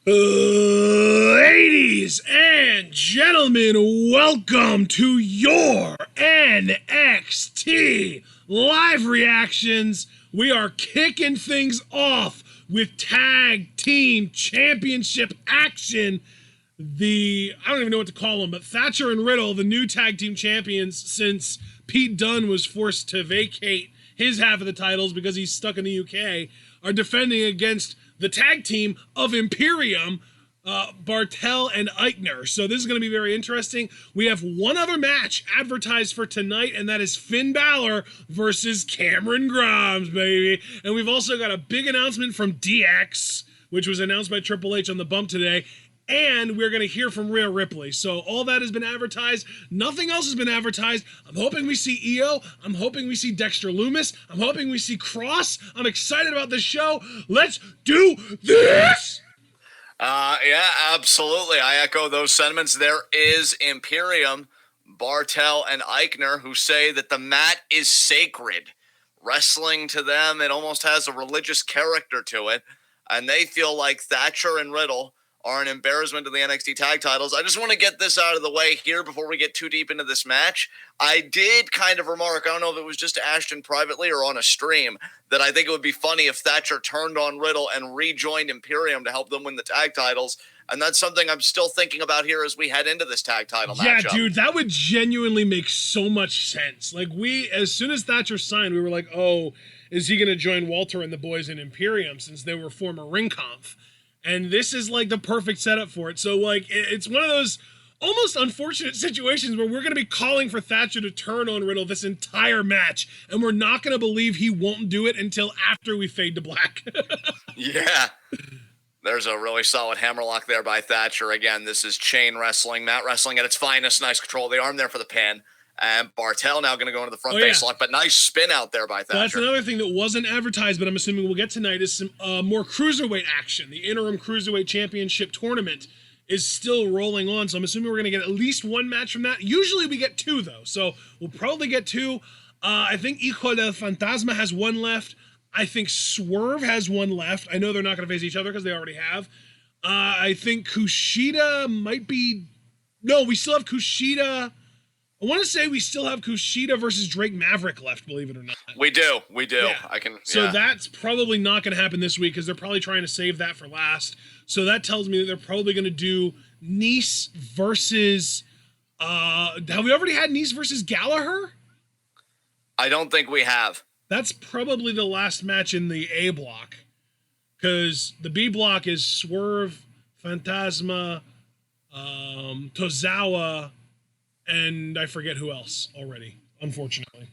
Ladies and gentlemen, welcome to your NXT live reactions. We are kicking things off with Tag Team Championship action. I don't even know what to call them, but Thatcher and Riddle, the new Tag Team Champions since Pete Dunne was forced to vacate his half of the titles because he's stuck in the UK, are defending against the tag team of Imperium, Bartel and Eichner. So this is going to be very interesting. We have one other match advertised for tonight, and that is Finn Bálor versus Cameron Grimes, baby. And we've also got a big announcement from DX, which was announced by Triple H on the bump today. And we're going to hear from Rhea Ripley. So all that has been advertised. Nothing else has been advertised. I'm hoping we see EO. I'm hoping we see Dexter Lumis. I'm hoping we see Cross. I'm excited about this show. Let's do this! Yeah, absolutely. I echo those sentiments. There is Imperium, Bartel, and Eichner who say that the mat is sacred. Wrestling to them, it almost has a religious character to it. And they feel like Thatcher and Riddle are an embarrassment to the NXT Tag Titles. I just want to get this out of the way here before we get too deep into this match. I did kind of remark, I don't know if it was just to Ashton privately or on a stream, that I think it would be funny if Thatcher turned on Riddle and rejoined Imperium to help them win the tag titles. And that's something I'm still thinking about here as we head into this tag title matchup. Yeah, dude, that would genuinely make so much sense. Like, as soon as Thatcher signed, we were like, oh, is he going to join Walter and the boys in Imperium since they were former ring conf? And this is like the perfect setup for it. So like it's one of those almost unfortunate situations where we're going to be calling for Thatcher to turn on Riddle this entire match. And we're not going to believe he won't do it until after we fade to black. Yeah. There's a really solid hammerlock there by Thatcher. Again, this is chain wrestling, mat wrestling at its finest. Nice control of the arm there for the pin. And Bartel now going to go into the front face lock, but nice spin out there by Thatcher. So that's another thing that wasn't advertised, but I'm assuming we'll get tonight is some more cruiserweight action. The interim cruiserweight championship tournament is still rolling on, so I'm assuming we're going to get at least one match from that. Usually we get two, though, so we'll probably get two. I think Hijo del Fantasma has one left. I think Swerve has one left. I know they're not going to face each other because they already have. I think Kushida might be... No, we still have Kushida... I want to say we still have Kushida versus Drake Maverick left, believe it or not. We do. Yeah. So that's probably not going to happen this week because they're probably trying to save that for last. So that tells me that they're probably going to do Nice versus... have we already had Nice versus Gallagher? I don't think we have. That's probably the last match in the A block. Because the B block is Swerve, Fantasma, Tozawa... and I forget who else already, unfortunately.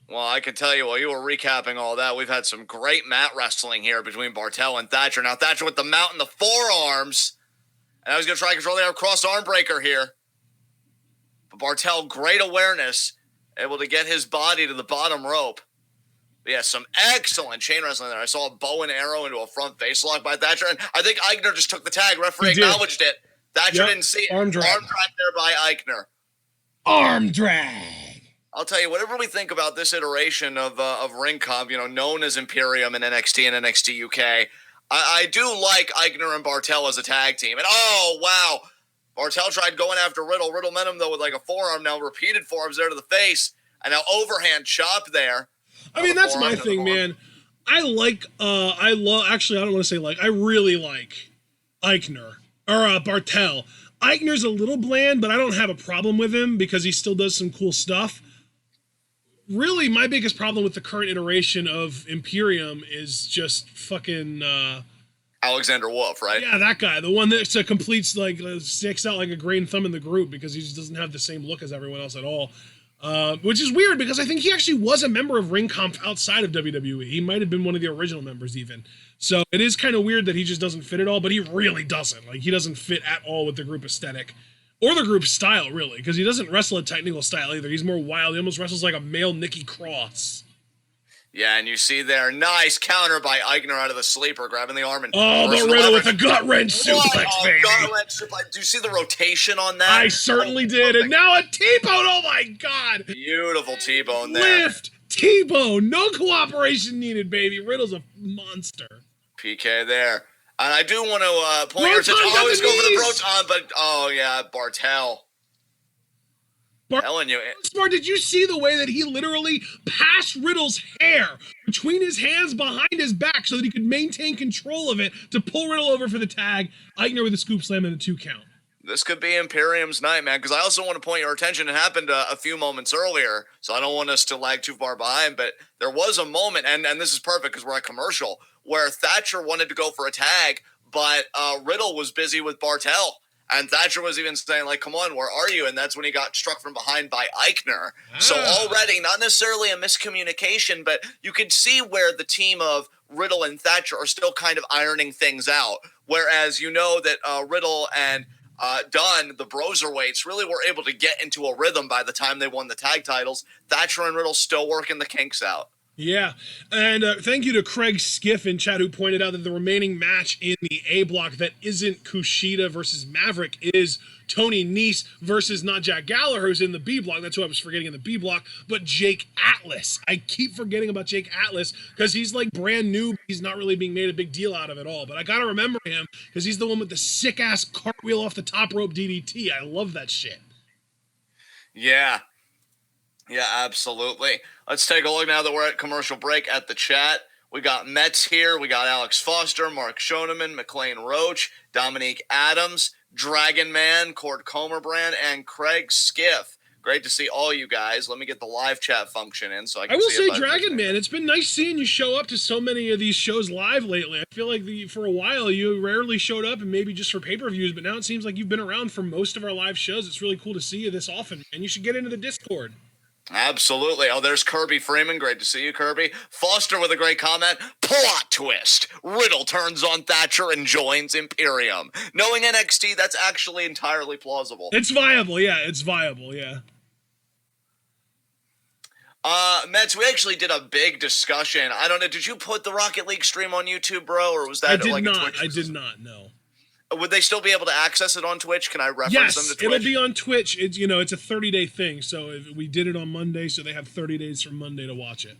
Well, I can tell you, while you were recapping all that, we've had some great mat wrestling here between Bartel and Thatcher. Now, Thatcher with the mount and the forearms. And I was going to try to control the cross arm breaker here. But Bartel, great awareness, able to get his body to the bottom rope. But yeah, some excellent chain wrestling there. I saw a bow and arrow into a front face lock by Thatcher. And I think Eichner just took the tag. Referee acknowledged it. Thatcher didn't see it. Arm drag there by Eichner. Arm drag. I'll tell you, whatever we think about this iteration of Ring Comp, known as Imperium and NXT and NXT UK, I do like Eichner and Bartel as a tag team. And oh, wow. Bartel tried going after Riddle. Riddle met him, though, with like a forearm now, repeated forearms there to the face. And now overhand chop there. I mean, that's my thing, man. I really like Eichner. Or Bartel. Eichner's a little bland, but I don't have a problem with him because he still does some cool stuff. Really, my biggest problem with the current iteration of Imperium is just fucking... Alexander Wolf, right? Yeah, that guy. The one that sticks out like a green thumb in the group because he just doesn't have the same look as everyone else at all. Which is weird because I think he actually was a member of Ring Comp outside of WWE. He might have been one of the original members even. So it is kind of weird that he just doesn't fit at all, but he really doesn't. Like, he doesn't fit at all with the group aesthetic. Or the group style, really, because he doesn't wrestle a technical style either. He's more wild. He almost wrestles like a male Nikki Cross. Yeah, and you see there, nice counter by Eichner out of the sleeper, grabbing the arm. And but Riddle with a gut-wrench suplex, baby. Gut-wrench suplex. Do you see the rotation on that? I certainly did. And now a T-bone. Oh, my God. Beautiful T-bone there. Lift. T-bone. No cooperation needed, baby. Riddle's a monster. PK there. And I do want to point your attention. I always go for the Proton, but oh yeah, Bartel. Telling you. Smart, did you see the way that he literally passed Riddle's hair between his hands behind his back so that he could maintain control of it to pull Riddle over for the tag? Aichner with a scoop slam and a 2 count. This could be Imperium's night, man, because I also want to point your attention. It happened a few moments earlier, so I don't want us to lag too far behind, but there was a moment, and this is perfect because we're at commercial, where Thatcher wanted to go for a tag, but Riddle was busy with Bartel. And Thatcher was even saying, like, come on, where are you? And that's when he got struck from behind by Aichner. So already, not necessarily a miscommunication, but you could see where the team of Riddle and Thatcher are still kind of ironing things out. Whereas you know that Riddle and Dunn, the Broserweights, really were able to get into a rhythm by the time they won the tag titles. Thatcher and Riddle still working the kinks out. Yeah, and thank you to Craig Skiff in chat who pointed out that the remaining match in the A block that isn't Kushida versus Maverick is Tony Nese versus not Jack Gallagher, who's in the B block. That's who I was forgetting in the B block, but Jake Atlas. I keep forgetting about Jake Atlas because he's like brand new. He's not really being made a big deal out of it all, but I got to remember him because he's the one with the sick-ass cartwheel off the top rope DDT. I love that shit. Yeah. Yeah, absolutely. Let's take a look now that we're at commercial break at the chat. We got Mets here. We got Alex Foster, Mark Schoeneman, McLean Roach, Dominique Adams, Dragon Man, Cord Comerbrand, and Craig Skiff. Great to see all you guys. Let me get the live chat function in so I can see. I will say, Dragon Man, it's been nice seeing you show up to so many of these shows live lately. I feel like for a while you rarely showed up and maybe just for pay-per-views, but now it seems like you've been around for most of our live shows. It's really cool to see you this often, and you should get into the Discord. Absolutely. Oh, there's Kirby Freeman. Great to see you, Kirby. Foster with a great comment. Plot twist. Riddle turns on Thatcher and joins Imperium. Knowing NXT, that's actually entirely plausible. It's viable, yeah. It's viable, yeah. Mets, we actually did a big discussion. I don't know. Did you put the Rocket League stream on YouTube, bro, or was that a Twitch? I did not, no. Would they still be able to access it on Twitch? Can I reference them to Twitch? Yes, it'll be on Twitch. It's it's a 30-day thing. So we did it on Monday, so they have 30 days from Monday to watch it.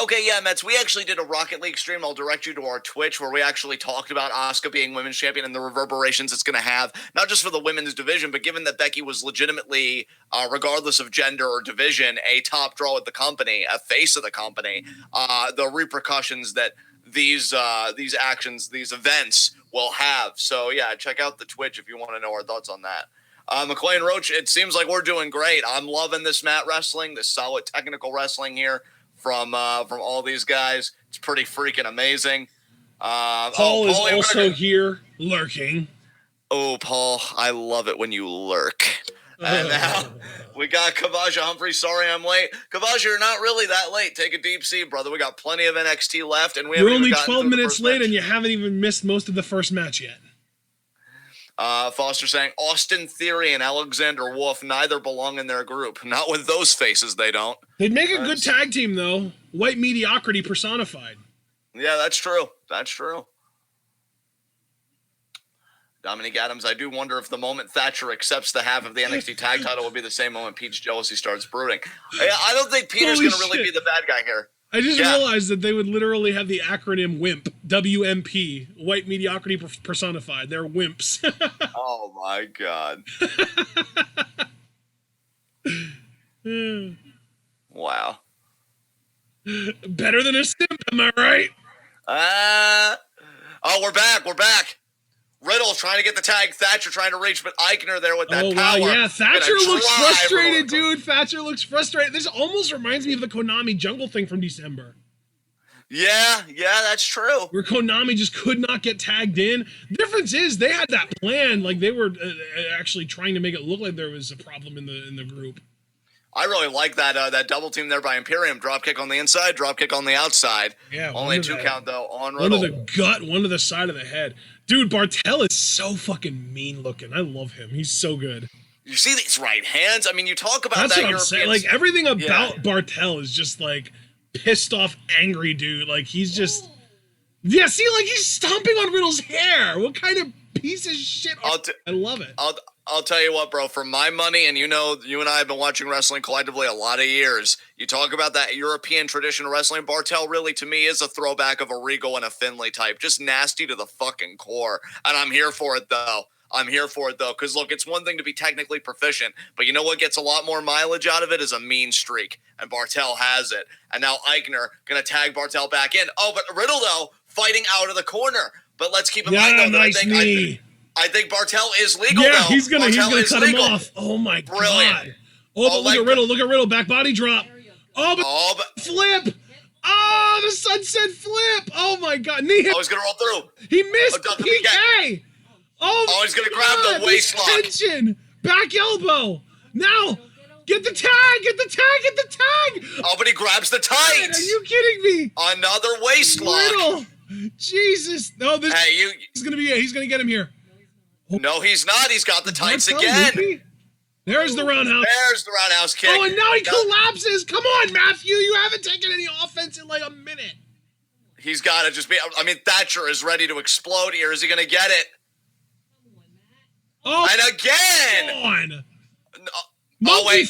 Okay, yeah, Mets, we actually did a Rocket League stream. I'll direct you to our Twitch where we actually talked about Asuka being women's champion and the reverberations it's going to have, not just for the women's division, but given that Becky was legitimately, regardless of gender or division, a top draw at the company, a face of the company, the repercussions that these actions, these events will have. So yeah, check out the Twitch if you want to know our thoughts on that. McLean Roach, it seems like we're doing great. I'm loving this mat wrestling, this solid technical wrestling here from all these guys. It's pretty freaking amazing. Paul is also here lurking. Oh, Paul, I love it when you lurk. And now we got Kavaja Humphrey. Sorry I'm late. Kavaja, you're not really that late. Take a deep seat, brother. We got plenty of NXT left. And we're only 12 minutes late, and you haven't even missed most of the first match yet. Foster saying, Austin Theory and Alexander Wolf neither belong in their group. Not with those faces, they don't. They'd make a good tag team, though. White mediocrity personified. Yeah, that's true. That's true. Dominique Adams, I do wonder if the moment Thatcher accepts the half of the NXT tag title will be the same moment Pete's jealousy starts brewing. I don't think Peter's going to really be the bad guy here. I just realized that they would literally have the acronym WIMP, WMP, White Mediocrity Personified. They're wimps. Oh, my God. Wow. Better than a simp, am I right? We're back. We're back. Riddle trying to get the tag. Thatcher trying to reach, but Eichner there with that power. Wow, yeah. Thatcher looks frustrated, dude. Thatcher looks frustrated. This almost reminds me of the Konami Jungle thing from December. Yeah, that's true. Where Konami just could not get tagged in. The difference is they had that plan. Like, they were actually trying to make it look like there was a problem in the group. I really like that double team there by Imperium. Drop kick on the inside, drop kick on the outside. Yeah, only a 2 count though on Riddle. One to the gut, one to the side of the head. Dude, Bartel is so fucking mean looking. I love him. He's so good. You see these right hands? I mean, you talk about That's that what I'm saying. Like, everything about Bartel is just like pissed off, angry dude. Like, he's just see, like he's stomping on Riddle's hair. What kind of piece of shit? I love it. I'll tell you what, bro, for my money, and you know, you and I have been watching wrestling collectively a lot of years. You talk about that European traditional wrestling. Bartel really, to me, is a throwback of a Regal and a Finlay type. Just nasty to the fucking core. And I'm here for it, though. Because, look, it's one thing to be technically proficient, but you know what gets a lot more mileage out of it is a mean streak. And Bartel has it. And now Eichner going to tag Bartel back in. Oh, but Riddle, though, fighting out of the corner. But let's keep in mind, though, that I think Bartel is legal. Yeah, now. he's gonna cut him off. Oh my god! Oh, but look at Riddle, back body drop. Oh, but flip! Oh, the sunset flip! Oh my god! Knee hit. Oh, he's gonna roll through. He missed PK. Oh, he's gonna grab the waist lock. Tension. Back elbow. Now, get the tag! Get the tag! Oh, but he grabs the tights. Are you kidding me? Another waist lock. Riddle. Jesus! No, this is gonna be it. He's gonna get him here. No, he's not. He's got the tights again. There's the roundhouse. There's the roundhouse kick. Oh, and now he collapses. Come on, Matthew. You haven't taken any offense in like a minute. He's got to just be. I mean, Thatcher is ready to explode here. Is he going to get it? Oh, and again. Come on. Oh, wait.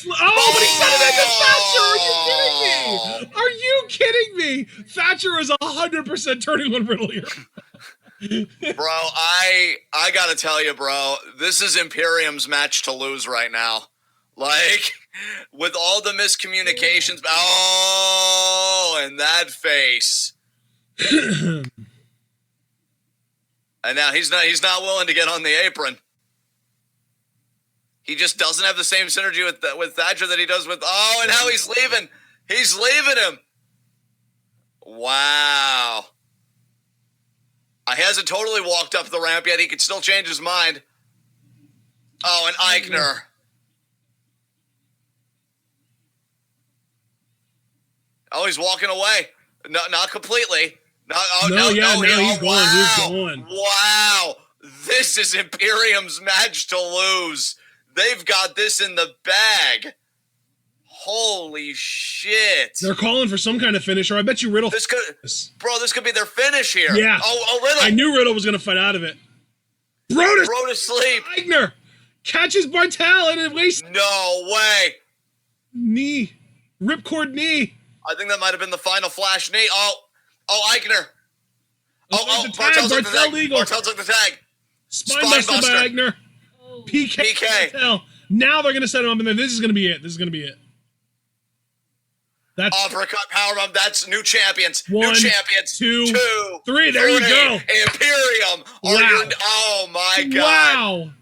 Thatcher, are you kidding me? Thatcher is 100% turning on Riddle here. Bro, I gotta tell you, bro, this is Imperium's match to lose right now. Like, with all the miscommunications. Oh, and that face. And now he's not willing to get on the apron. He just doesn't have the same synergy with Thatcher that he does with. Oh, and how he's leaving. He's leaving him. Wow. He hasn't totally walked up the ramp yet. He could still change his mind. Oh, and Eichner. Oh, he's walking away. No, not completely. He's going. Wow. This is Imperium's match to lose. They've got this in the bag. Holy shit. They're calling for some kind of finisher. I bet you Riddle. This could be their finish here. Yeah. Oh, Riddle. I knew Riddle was going to fight out of it. Bro to sleep. Eichner catches Bartel and it wastes. No way. Knee. Ripcord knee. I think that might have been the final flash knee. Oh, Eichner. Bartel legal. Bartel took the tag. Spinebuster by Eichner. PK. Bartel. Now they're going to set him up, and then this is going to be it. That's uppercut powerbomb. That's new champions. One, new champions. Two, three. There you go. Imperium. Wow. Oh my god. Wow.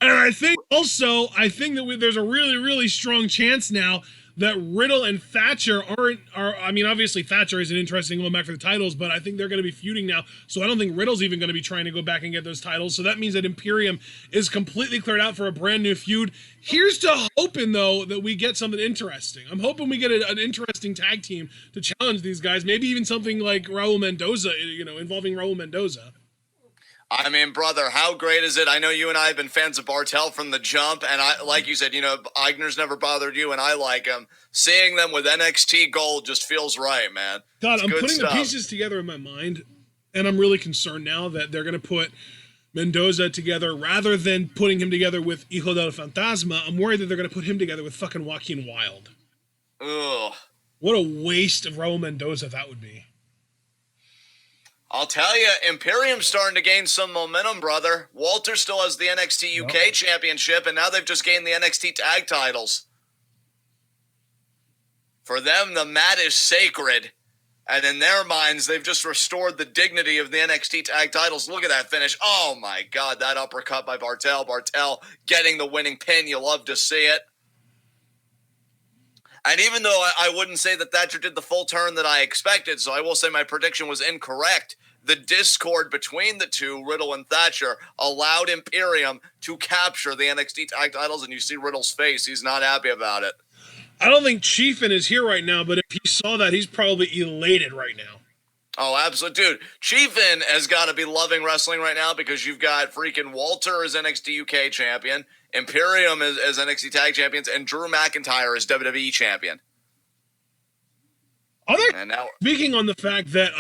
And I think that there's a really, really strong chance now that Riddle and Thatcher are. I mean, obviously Thatcher isn't interested in going back for the titles, but I think they're going to be feuding now. So I don't think Riddle's even going to be trying to go back and get those titles. So that means that Imperium is completely cleared out for a brand new feud. Here's to hoping, though, that we get something interesting. I'm hoping we get an interesting tag team to challenge these guys. Maybe even something like Raul Mendoza, involving Raul Mendoza. I mean, brother, how great is it? I know you and I have been fans of Bartel from the jump, and like you said, Eichner's never bothered you, and I like him. Seeing them with NXT Gold just feels right, man. God, I'm putting the pieces together in my mind, and I'm really concerned now that they're going to put Mendoza together rather than putting him together with Hijo del Fantasma. I'm worried that they're going to put him together with fucking Joaquin Wilde. Ugh. What a waste of Raul Mendoza that would be. I'll tell you, Imperium's starting to gain some momentum, brother. Walter still has the NXT UK Championship, and now they've just gained the NXT Tag Titles. For them, the mat is sacred, and in their minds, they've just restored the dignity of the NXT Tag Titles. Look at that finish. Oh, my God, that uppercut by Bartel. Bartel getting the winning pin. You love to see it. And even though I wouldn't say that Thatcher did the full turn that I expected, so I will say my prediction was incorrect, the discord between the two, Riddle and Thatcher, allowed Imperium to capture the NXT Tag Titles, and you see Riddle's face. He's not happy about it. I don't think Chiefin is here right now, but if he saw that, he's probably elated right now. Oh, absolutely. Dude, Chiefin has got to be loving wrestling right now because you've got freaking Walter as NXT UK champion, Imperium as NXT Tag Champions, and Drew McIntyre as WWE champion. And now, Speaking on the fact that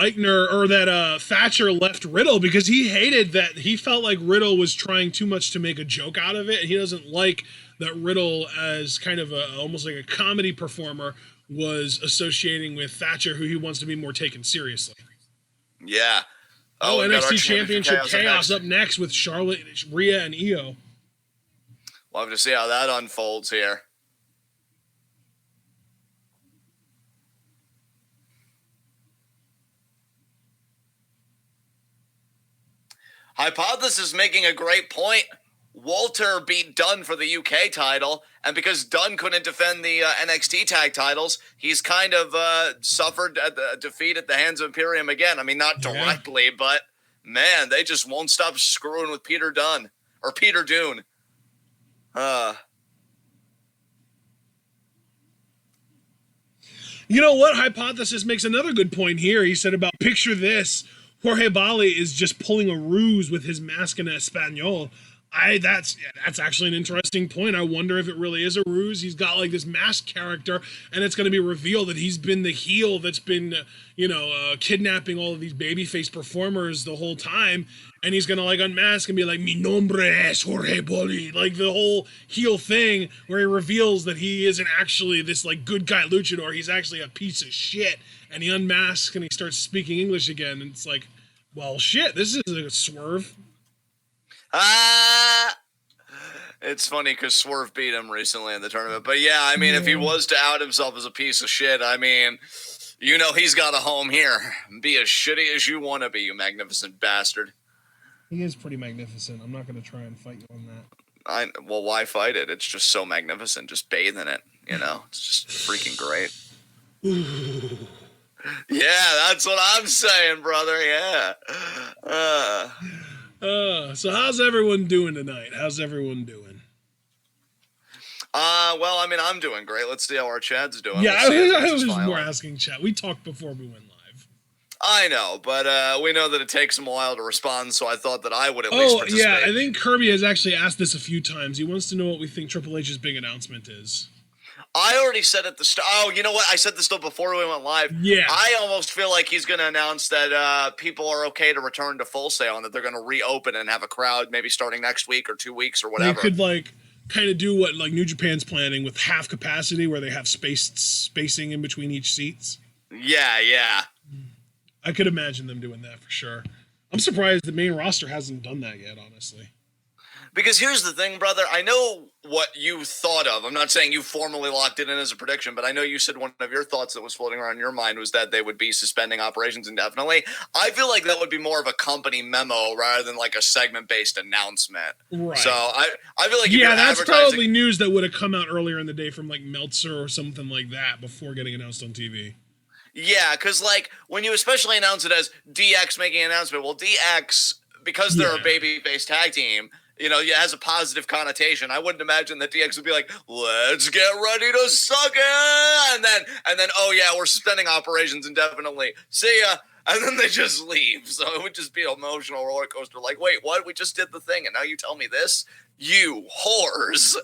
Thatcher left Riddle because he hated that, he felt like Riddle was trying too much to make a joke out of it, and he doesn't like that Riddle, as kind of almost like a comedy performer, was associating with Thatcher, who he wants to be more taken seriously. yeah. NXT Championship Chaos up next with Charlotte, Rhea, and Io. We'll have to see how that unfolds here. Hypothesis is making a great point. Walter beat Dunn for the UK title, and because Dunn couldn't defend the NXT tag titles, he's kind of suffered a defeat at the hands of Imperium again. I mean, not directly, but man, they just won't stop screwing with Peter Dunn or Peter Dune. You know what? Hypothesis makes another good point here. He said about, picture this, Jorge Bali is just pulling a ruse with his mask in Espanol. That's actually an interesting point. I wonder if it really is a ruse. He's got like this masked character, and it's going to be revealed that he's been the heel that's been, kidnapping all of these babyface performers the whole time, and he's going to like unmask and be like, "Mi nombre es Jorge Bali," like the whole heel thing, where he reveals that he isn't actually this like good guy luchador. He's actually a piece of shit, and he unmasks and he starts speaking English again, and it's like, well, shit, this is a swerve. It's funny because Swerve beat him recently in the tournament. But yeah, I mean, if he was to out himself as a piece of shit, I mean, he's got a home here. Be as shitty as you want to be, you magnificent bastard. He is pretty magnificent. I'm not going to try and fight you on that. Well, why fight it? It's just so magnificent. Just bathe in it, It's just freaking great. Ooh. Yeah, that's what I'm saying, brother. Yeah. So how's everyone doing tonight? How's everyone doing? Well, I mean, I'm doing great. Let's see how our Chad's doing. Yeah, I was more asking Chad. We talked before we went live. I know, but we know that it takes him a while to respond, so I thought that I would at least participate. Yeah, I think Kirby has actually asked this a few times. He wants to know what we think Triple H's big announcement is. I already said at the start. Oh, you know what? I said this still before we went live. Yeah. I almost feel like he's going to announce that people are okay to return to Full Sail and that they're going to reopen and have a crowd maybe starting next week or 2 weeks or whatever. They could kind of do what New Japan's planning with half capacity, where they have spacing in between each seats. Yeah. I could imagine them doing that for sure. I'm surprised the main roster hasn't done that yet, honestly. Because here's the thing, brother. I know what you thought of. I'm not saying you formally locked it in as a prediction, but I know you said one of your thoughts that was floating around in your mind was that they would be suspending operations indefinitely. I feel like that would be more of a company memo rather than like a segment-based announcement. Right. So I feel like that's probably news that would have come out earlier in the day from like Meltzer or something like that before getting announced on TV. Yeah, because when you especially announce it as DX making an announcement, well, DX, because they're a baby-based tag team, it has a positive connotation. I wouldn't imagine that DX would be like, "Let's get ready to suck it," and then, "Oh yeah, we're suspending operations indefinitely. See ya," and then they just leave. So it would just be an emotional roller coaster. Like, wait, what? We just did the thing, and now you tell me this? You whores.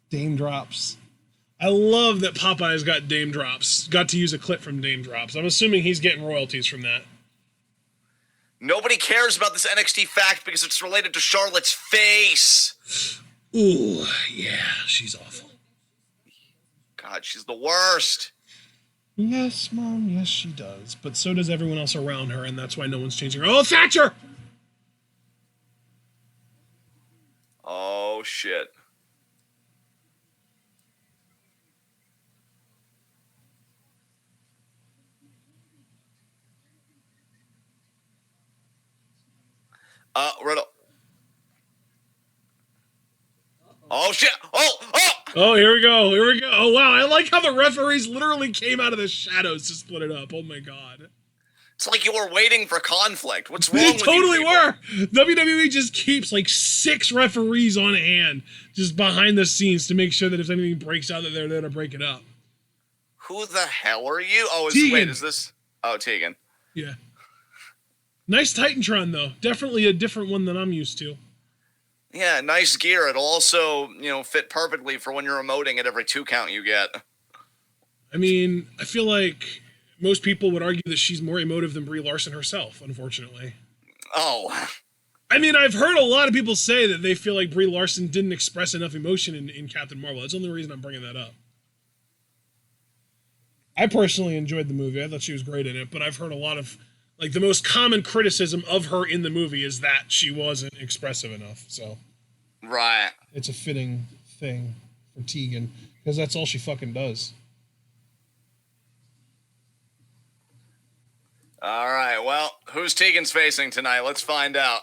Dame drops. I love that Popeye's got Dame drops. Got to use a clip from Dame drops. I'm assuming he's getting royalties from that. Nobody cares about this NXT fact because it's related to Charlotte's face. Ooh, yeah, she's awful. God, she's the worst. Yes, Mom, yes, she does. But so does everyone else around her, and that's why no one's changing her. Oh, Thatcher! Oh, shit. Riddle. Oh, shit. Oh, here we go. Oh, wow. I like how the referees literally came out of the shadows to split it up. Oh, my God. It's like you were waiting for conflict. What's wrong with you? They totally were. WWE just keeps 6 referees on hand just behind the scenes to make sure that if anything breaks out, that they're there to break it up. Who the hell are you? Oh, Tegan. Wait, is this? Oh, Tegan. Yeah. Nice Titantron, though. Definitely a different one than I'm used to. Yeah, nice gear. It'll also, fit perfectly for when you're emoting at every 2 count you get. I mean, I feel like most people would argue that she's more emotive than Brie Larson herself, unfortunately. Oh. I mean, I've heard a lot of people say that they feel like Brie Larson didn't express enough emotion in Captain Marvel. That's the only reason I'm bringing that up. I personally enjoyed the movie. I thought she was great in it, but I've heard a lot of, like, the most common criticism of her in the movie is that she wasn't expressive enough, so. Right. It's a fitting thing for Tegan, because that's all she fucking does. All right, well, who's Tegan's facing tonight? Let's find out.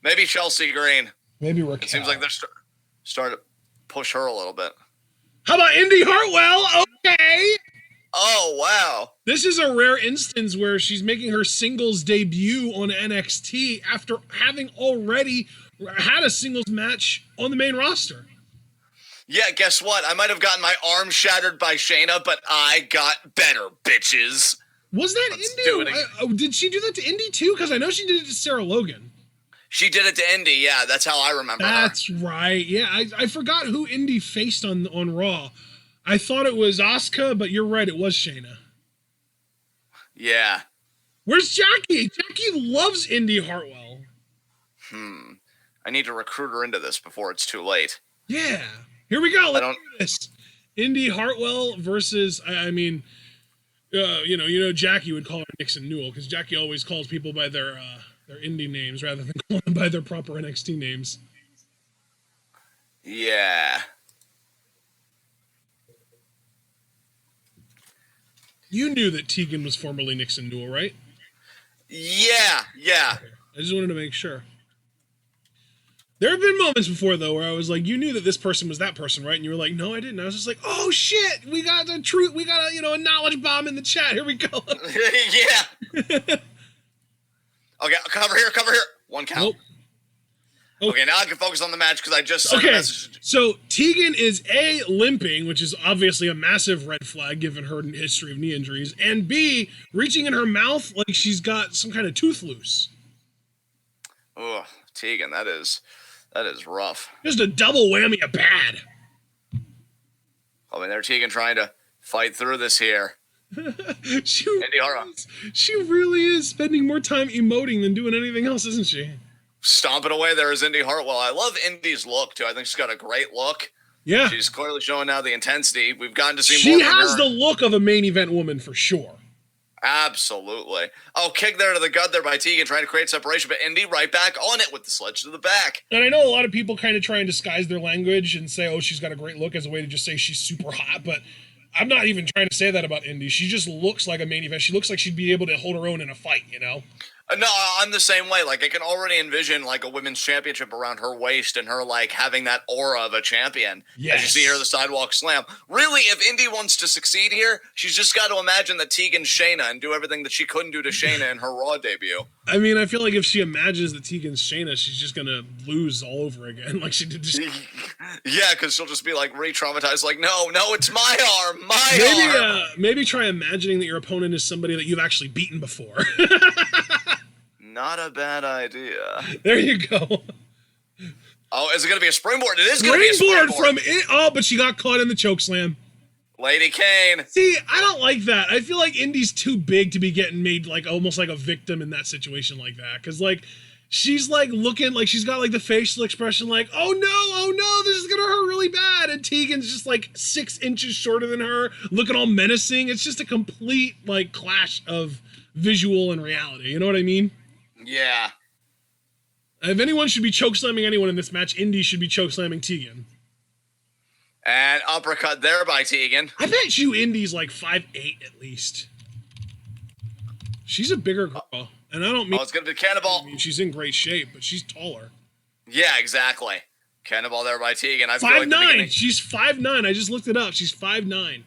Maybe Chelsea Green. Maybe Raquel. It seems like they're starting to push her a little bit. How about Indy Hartwell? Okay. Oh, wow. This is a rare instance where she's making her singles debut on NXT after having already had a singles match on the main roster. Yeah, guess what? I might have gotten my arm shattered by Shayna, but I got better, bitches. Was that Indy? Did she do that to Indy too? Because I know she did it to Sarah Logan. She did it to Indy, yeah. That's how I remember her. That's right. Yeah, I forgot who Indy faced on Raw. I thought it was Asuka, but you're right. It was Shayna. Yeah. Where's Jackie? Jackie loves Indy Hartwell. I need to recruit her into this before it's too late. Yeah. Here we go. Let's do this. Indy Hartwell versus, Jackie would call her Nixon Newell because Jackie always calls people by their indie names rather than calling them by their proper NXT names. Yeah. You knew that Tegan was formerly Nixon Newell, right? Yeah. I just wanted to make sure. There have been moments before, though, where I was like, you knew that this person was that person, right? And you were like, no, I didn't. I was just like, oh, shit, we got the truth. We got a knowledge bomb in the chat. Here we go. Yeah. Okay, cover here. 1 count. Nope. Okay, now I can focus on the match because I just sent a message. So Tegan is A, limping, which is obviously a massive red flag given her history of knee injuries, and B, reaching in her mouth like she's got some kind of tooth loose. Oh, Tegan, that is rough. Just a double whammy of bad. I mean, they're Tegan trying to fight through this here. She really is spending more time emoting than doing anything else, isn't she? Stomping away there is Indy Hartwell. I love Indy's look, too. I think she's got a great look. Yeah. She's clearly showing now the intensity. We've gotten to see she more She has from her. the look of a main event woman for sure. Absolutely. Oh, kick there to the gut there by Tegan, trying to create separation, but Indy right back on it with the sledge to the back. And I know a lot of people kind of try and disguise their language and say, oh, she's got a great look as a way to just say she's super hot, but I'm not even trying to say that about Indy. She just looks like a main event. She looks like she'd be able to hold her own in a fight, you know? No, I'm the same way. Like, I can already envision, like, a women's championship around her waist and her, like, having that aura of a champion. Yes. As you see her the sidewalk slam. Really, if Indy wants to succeed here, she's just got to imagine that Tegan's Shayna and do everything that she couldn't do to Shayna in her Raw debut. I mean, I feel like if she imagines that Tegan's Shayna, she's just going to lose all over again like she did to Yeah, because she'll just be, like, re-traumatized. Like, no, it's my arm, arm. Maybe try imagining that your opponent is somebody that you've actually beaten before. Not a bad idea. There you go. Oh, is it going to be a springboard? It is going to be a springboard. From it. Oh, but she got caught in the choke slam. Lady Kane. See, I don't like that. I feel like Indy's too big to be getting made like almost like a victim in that situation like that. Because like she's like looking like she's got like the facial expression like, oh no, this is going to hurt really bad. And Tegan's just like 6 inches shorter than her, looking all menacing. It's just a complete like clash of visual and reality. You know what I mean? Yeah. If anyone should be chokeslamming anyone in this match, Indy should be chokeslamming Tegan. And uppercut there by Tegan. I bet you Indy's like 5'8" at least. She's a bigger girl. And I don't mean... Oh, it's going to be cannonball. I mean, she's in great shape, but she's taller. Yeah, exactly. Cannonball there by Tegan. 5'9". She's 5'9". I just looked it up. She's 5'9".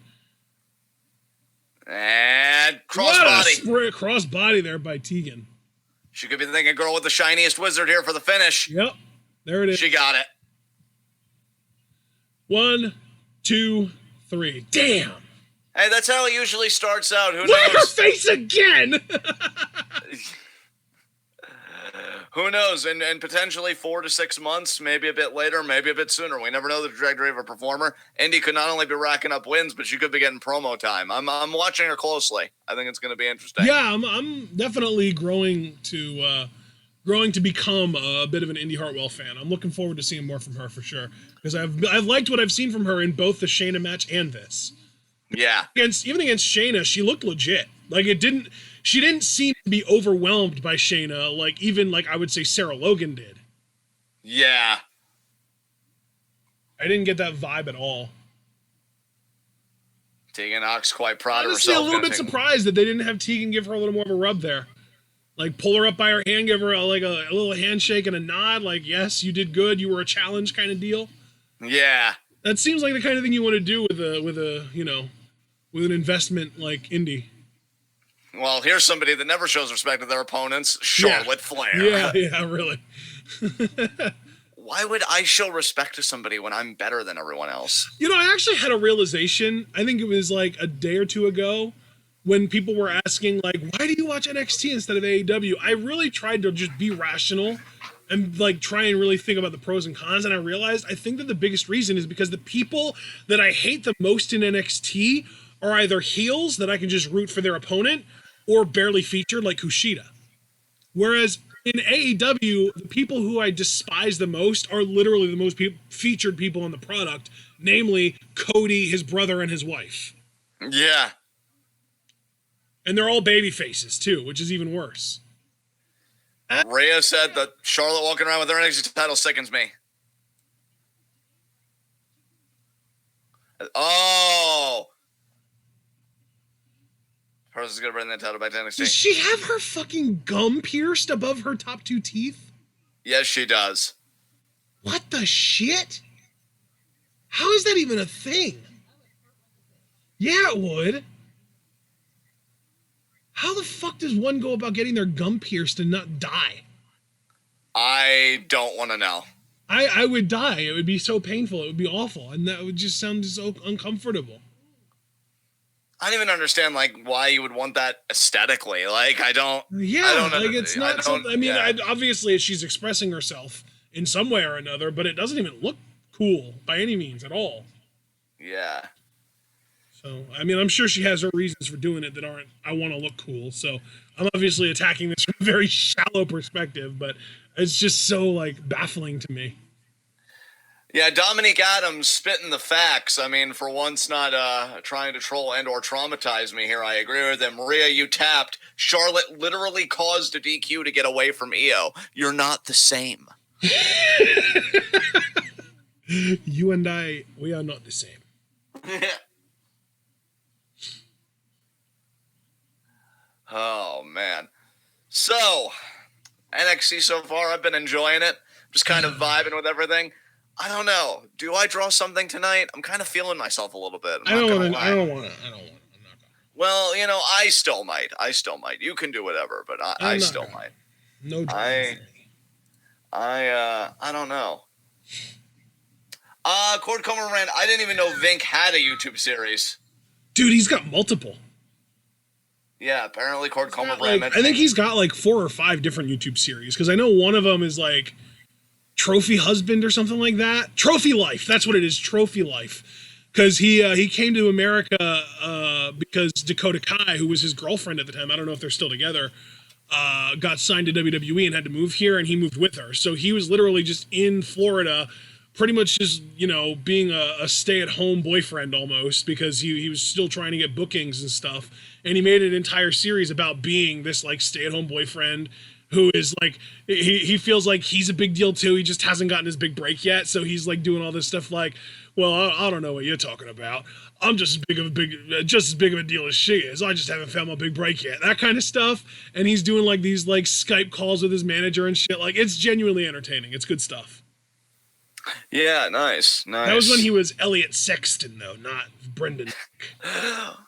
And crossbody. Crossbody there by Tegan. She could be thinking girl with the shiniest wizard here for the finish. Yep. There it is. She got it. 1, 2, 3. Damn. Hey, that's how it usually starts out. Who Look at knows? her face again. Who knows? And potentially 4 to 6 months, maybe a bit later, maybe a bit sooner. We never know the trajectory of a performer. Indy could not only be racking up wins, but she could be getting promo time. I'm watching her closely. I think it's going to be interesting. Yeah, I'm definitely growing to become a bit of an Indy Hartwell fan. I'm looking forward to seeing more from her for sure, because I've liked what I've seen from her in both the Shayna match and this. Yeah. Even against Shayna, she looked legit. Like she didn't seem to be overwhelmed by Shayna, like even like I would say Sarah Logan did. Yeah. I didn't get that vibe at all. Tegan Nox quite proud Honestly, of herself. a little bit surprised that they didn't have Tegan give her a little more of a rub there. Like pull her up by her hand, give her a little handshake and a nod, like, yes, you did good, you were a challenge kind of deal. Yeah. That seems like the kind of thing you want to do with an investment like Indy. Well, here's somebody that never shows respect to their opponents, Charlotte Flair. Yeah, really. Why would I show respect to somebody when I'm better than everyone else? I actually had a realization, I think it was like a day or two ago, when people were asking, like, why do you watch NXT instead of AEW? I really tried to just be rational and, like, try and really think about the pros and cons, and I realized I think that the biggest reason is because the people that I hate the most in NXT are either heels that I can just root for their opponent or barely featured, like Kushida. Whereas in AEW, the people who I despise the most are literally the most featured people in the product, namely Cody, his brother, and his wife. Yeah. And they're all baby faces, too, which is even worse. Rhea said that Charlotte walking around with her NXT title sickens me. Oh. Person's going to bring that title back to NXT. Does she have her fucking gum pierced above her top 2 teeth? Yes, she does. What the shit? How is that even a thing? Yeah, it would. How the fuck does one go about getting their gum pierced and not die? I don't want to know. I would die. It would be so painful. It would be awful. And that would just sound so uncomfortable. I don't even understand, like, why you would want that aesthetically. Like, I don't. Yeah, I don't like, it's not something. I mean, yeah. Obviously, she's expressing herself in some way or another, but it doesn't even look cool by any means at all. Yeah. So, I mean, I'm sure she has her reasons for doing it that aren't, I want to look cool. So, I'm obviously attacking this from a very shallow perspective, but it's just so, like, baffling to me. Yeah, Dominique Adams spitting the facts. I mean, for once not trying to troll and or traumatize me here, I agree with him. Rhea, you tapped. Charlotte literally caused a DQ to get away from Io. You're not the same. You and I, we are not the same. Oh, man. So, NXT so far, I've been enjoying it. Just kind of vibing with everything. I don't know. Do I draw something tonight? I'm kind of feeling myself a little bit. I don't want to. I'm not going. Well, you know, I still might. You can do whatever, but I still might. No. I don't know. Cord Comerand, I didn't even know Vink had a YouTube series. Dude, he's got multiple. Yeah, apparently Cord Comerand. I think he's got like 4 or 5 different YouTube series, because I know one of them is like Trophy Husband or something like that. Trophy Life, that's what it is, Trophy Life. Because he came to America because Dakota Kai, who was his girlfriend at the time, I don't know if they're still together, got signed to WWE and had to move here, and he moved with her. So he was literally just in Florida, pretty much just, you know, being a stay-at-home boyfriend almost, because he was still trying to get bookings and stuff. And he made an entire series about being this, like, stay-at-home boyfriend who is like, he feels like he's a big deal too. He just hasn't gotten his big break yet. So he's like doing all this stuff like, well, I don't know what you're talking about. I'm just as big of a deal as she is. I just haven't found my big break yet. That kind of stuff. And he's doing like these like Skype calls with his manager and shit. Like, it's genuinely entertaining. It's good stuff. Yeah, nice. That was when he was Elliot Sexton, though, not Brendan.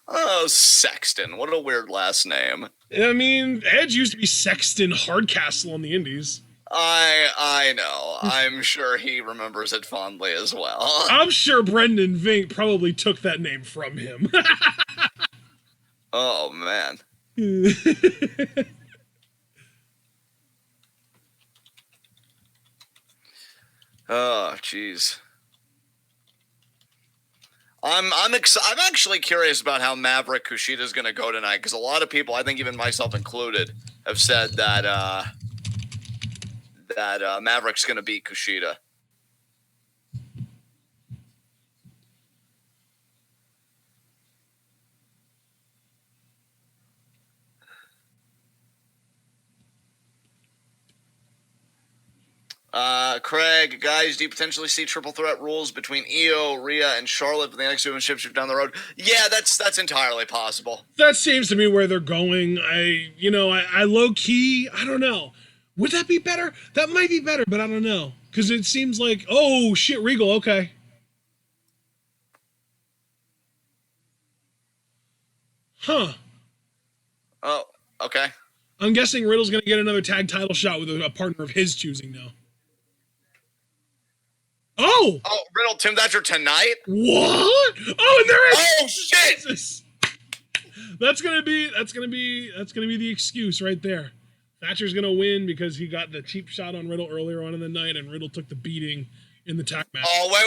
Oh, Sexton. What a weird last name. I mean, Edge used to be Sexton Hardcastle on the Indies. I know. I'm sure he remembers it fondly as well. I'm sure Brendan Vink probably took that name from him. Oh, man. Oh, jeez. I'm actually curious about how Maverick Kushida is going to go tonight, because a lot of people, I think even myself included, have said that Maverick's going to beat Kushida. Craig, guys, do you potentially see triple threat rules between Io, Rhea, and Charlotte for the next Women's Championship down the road? Yeah, that's entirely possible. That seems to me where they're going. I low key, I don't know. Would that be better? That might be better, but I don't know. Because it seems like, oh, shit, Regal, okay. Huh. Oh, okay. I'm guessing Riddle's going to get another tag title shot with a partner of his choosing now. Oh! Oh, Riddle Tim Thatcher tonight? What? Oh, and there is. Oh shit! Jesus. That's gonna be the excuse right there. Thatcher's gonna win because he got the cheap shot on Riddle earlier on in the night, and Riddle took the beating in the tag match. Oh wait!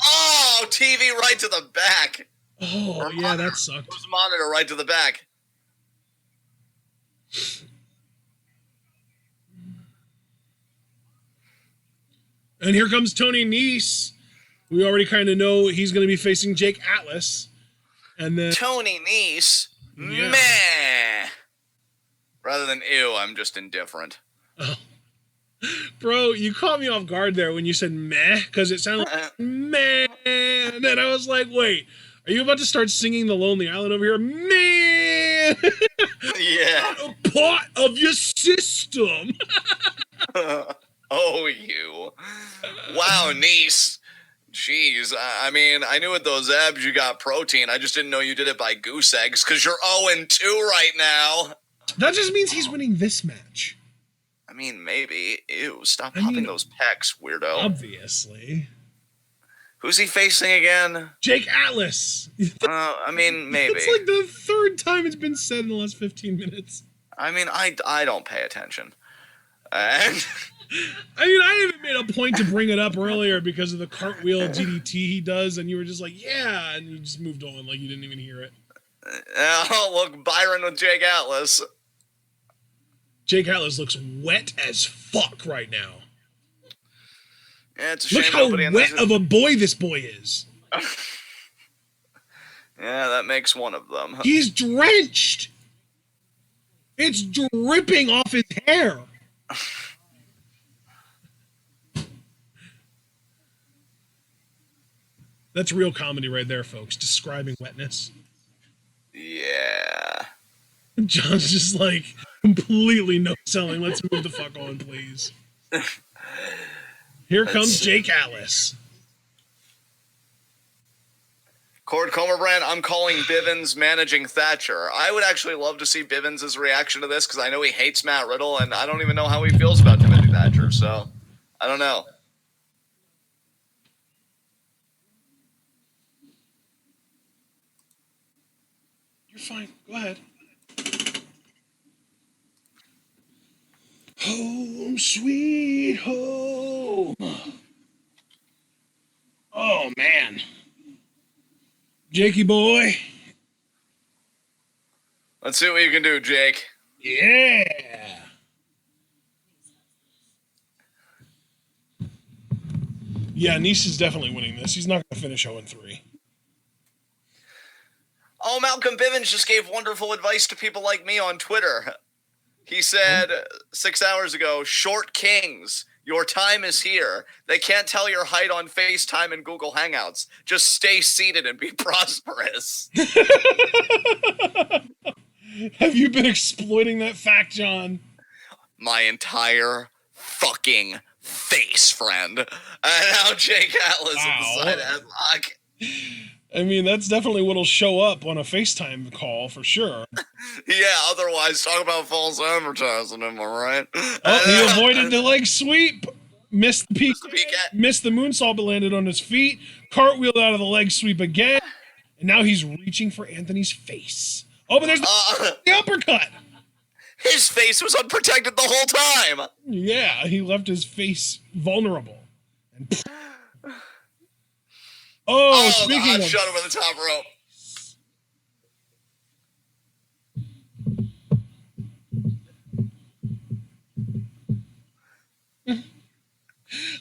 Oh, TV right to the back. Oh yeah, that sucked. It was monitor right to the back. And here comes Tony Nese. We already kind of know he's going to be facing Jake Atlas. And then Tony Nese, yeah. Meh. Rather than ew, I'm just indifferent. Oh. Bro, you caught me off guard there when you said meh, because it sounded like meh. And then I was like, wait, are you about to start singing The Lonely Island over here? Meh. Yeah. A part of your system. Oh, you. Wow, Nese. Jeez. I mean, I knew with those abs you got protein. I just didn't know you did it by goose eggs, because you're 0-2 right now. That just means he's winning this match. I mean, maybe. Ew, stop popping those pecs, weirdo. Obviously. Who's he facing again? Jake Atlas. I mean, maybe. It's like the third time it's been said in the last 15 minutes. I mean, I don't pay attention. And I mean, I even made a point to bring it up earlier because of the cartwheel DDT he does, and you were just like, yeah, and you just moved on like you didn't even hear it. Oh, look, Byron with Jake Atlas. Jake Atlas looks wet as fuck right now. Yeah, it's a shame. Look how wet of a boy this boy is. Yeah, that makes one of them. He's drenched. It's dripping off his hair. That's real comedy right there, folks. Describing wetness. Yeah. John's just like completely no selling. Let's move the fuck on, please. Here comes Jake Atlas. Cord Comerbrand, I'm calling Bivens managing Thatcher. I would actually love to see Bivens' reaction to this, because I know he hates Matt Riddle, and I don't even know how he feels about Timothy Thatcher, so I don't know. You're fine. Go ahead. Home, sweet home. Oh, man. Jakey boy. Let's see what you can do, Jake. Yeah. Yeah, Nese is definitely winning this. He's not going to finish 0-3. Oh, Malcolm Bivens just gave wonderful advice to people like me on Twitter. He said 6 hours ago, short kings, your time is here. They can't tell your height on FaceTime and Google Hangouts. Just stay seated and be prosperous. Have you been exploiting that fact, John? My entire fucking face, friend. And now Jake Atlas inside headlock. I mean, that's definitely what'll show up on a FaceTime call for sure. Yeah, otherwise, talk about false advertising, am I right? Oh, he avoided the leg sweep. Missed the peek. Missed the moonsault, but landed on his feet. Cartwheeled out of the leg sweep again. And now he's reaching for Anthony's face. Oh, but there's the uppercut. His face was unprotected the whole time. Yeah, he left his face vulnerable. Oh, the speaking hot of... shot over the top rope.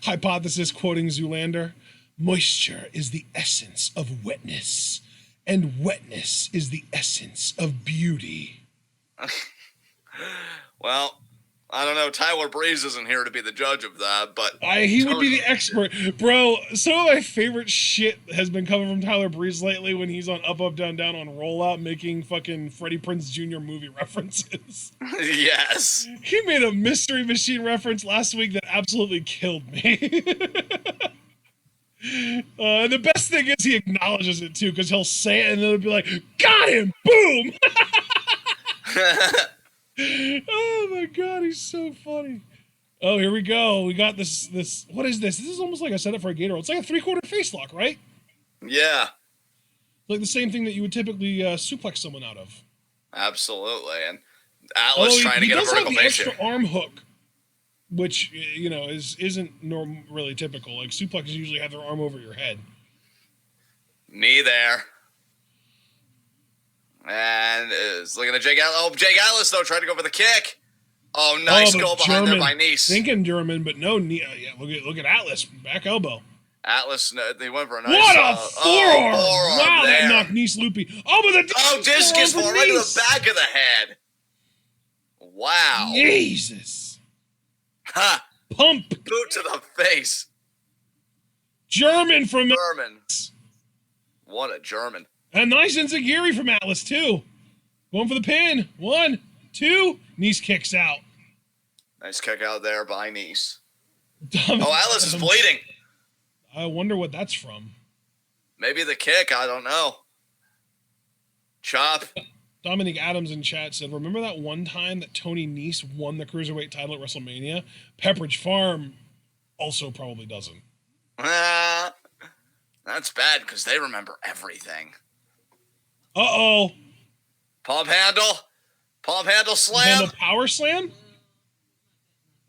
Hypothesis quoting Zoolander. Moisture is the essence of wetness, and wetness is the essence of beauty. Well, I don't know. Tyler Breeze isn't here to be the judge of that, but He would be the expert. Bro, some of my favorite shit has been coming from Tyler Breeze lately when he's on Up, Up, Down, Down on Rollout making fucking Freddie Prinze Jr. movie references. Yes. He made a Mystery Machine reference last week that absolutely killed me. And the best thing is he acknowledges it too, because he'll say it and then it'll be like, got him! Boom! Oh my god, he's so funny. Oh, here we go. We got this, what is this? This is almost like I said it for a Gator. It's like a 3/4 face lock, right? Yeah. Like the same thing that you would typically suplex someone out of. Absolutely. And Atlas trying to get a vertical face here. He does have the extra arm hook, which, you know, isn't really typical. Like, suplexes usually have their arm over your head. Knee there. And is looking at Jake Atlas. Oh, Jake Atlas, though, trying to go for the kick. Oh, nice goal behind there by Nice. Thinking German, but no. Yeah, look at Atlas. Back elbow. Atlas, they went for a nice... What a forearm! Wow, there. that knocked Nice loopy. Oh, but the discus ball right to the back of the head. Wow. Jesus. Ha! Pump. Boot to the face. German from... German. What a German. And nice enziguri from Atlas, too. Going for the pin. 1, 2. Nice kicks out. Nice kick out there by Nice. Atlas is bleeding. I wonder what that's from. Maybe the kick. I don't know. Chop. Dominic Adams in chat said, remember that one time that Tony Nese won the Cruiserweight title at WrestleMania? Pepperidge Farm also probably doesn't. That's bad because they remember everything. Uh-oh. Pump handle. Pump handle slam. Handle power slam?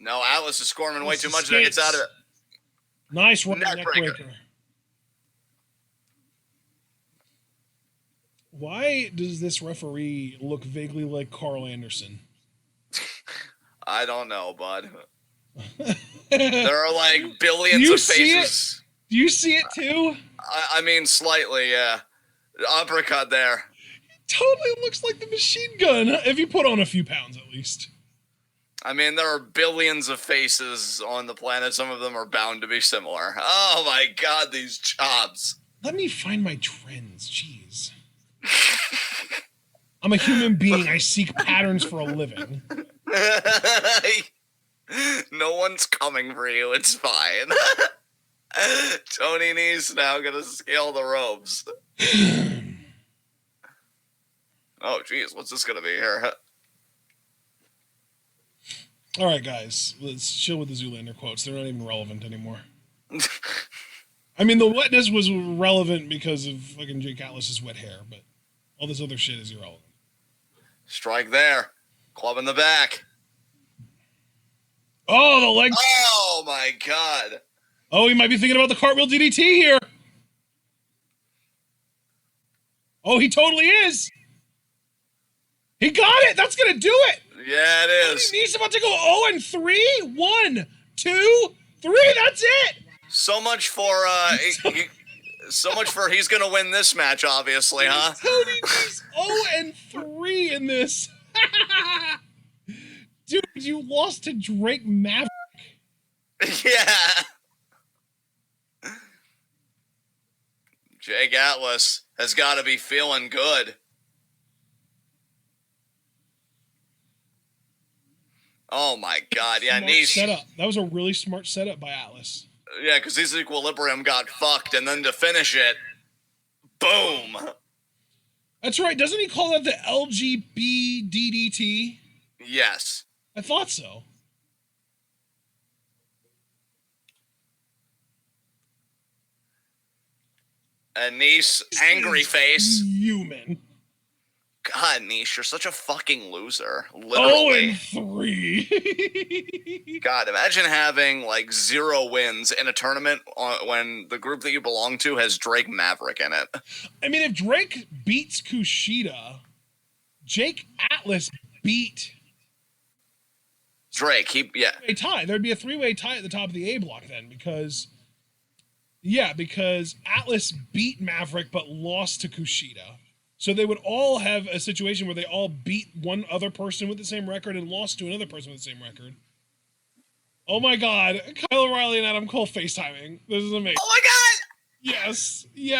No, Atlas is scoring way too much and gets out of it. Nice running neck breaker. Why does this referee look vaguely like Carl Anderson? I don't know, bud. There are like billions of faces. Do you see it too? I mean, slightly, yeah. Uppercut there. Totally looks like the Machine Gun, if you put on a few pounds at least. I mean, there are billions of faces on the planet. Some of them are bound to be similar. Oh my god, these chops. Let me find my trends, jeez. I'm a human being. I seek patterns for a living. No one's coming for you. It's fine. Tony Nese now gonna scale the ropes. Oh, geez, what's this gonna be here? All right, guys, let's chill with the Zoolander quotes. They're not even relevant anymore. I mean, the wetness was relevant because of fucking Jake Atlas's wet hair, but all this other shit is irrelevant. Strike there. Club in the back. Oh, the leg. Oh, my God. Oh, he might be thinking about the cartwheel DDT here. Oh, he totally is. He got it. That's going to do it. Yeah, it is. He's about to go 0-3. 1, 2, 3. That's it. So much for he's gonna win this match, obviously, huh? Tony Nese 0-3 in this. Dude, you lost to Drake Maverick. Yeah. Jake Atlas has got to be feeling good. Oh my God! Yeah, setup. That was a really smart setup by Atlas. Yeah, because his equilibrium got fucked, and then to finish it, boom. That's right. Doesn't he call that the LGB DDT? Yes. I thought so. A nice angry face. Human. God, Nish, you're such a fucking loser. Literally. 0-3. God, imagine having like 0 wins in a tournament when the group that you belong to has Drake Maverick in it. I mean, if Drake beats Kushida, Jake Atlas beat Drake, a tie. There'd be a 3-way tie at the top of the A block then, because Atlas beat Maverick but lost to Kushida. So they would all have a situation where they all beat one other person with the same record and lost to another person with the same record. Oh my God, Kyle O'Reilly and Adam Cole FaceTiming. This is amazing. Oh my God! Yes. He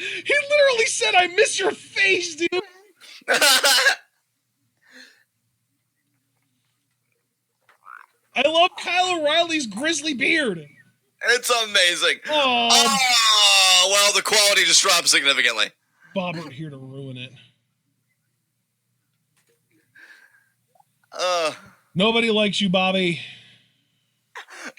literally said, "I miss your face, dude." I love Kyle O'Reilly's grizzly beard. It's amazing. Oh, well, the quality just dropped significantly. Bálor here to ruin it. Nobody likes you, Bobby.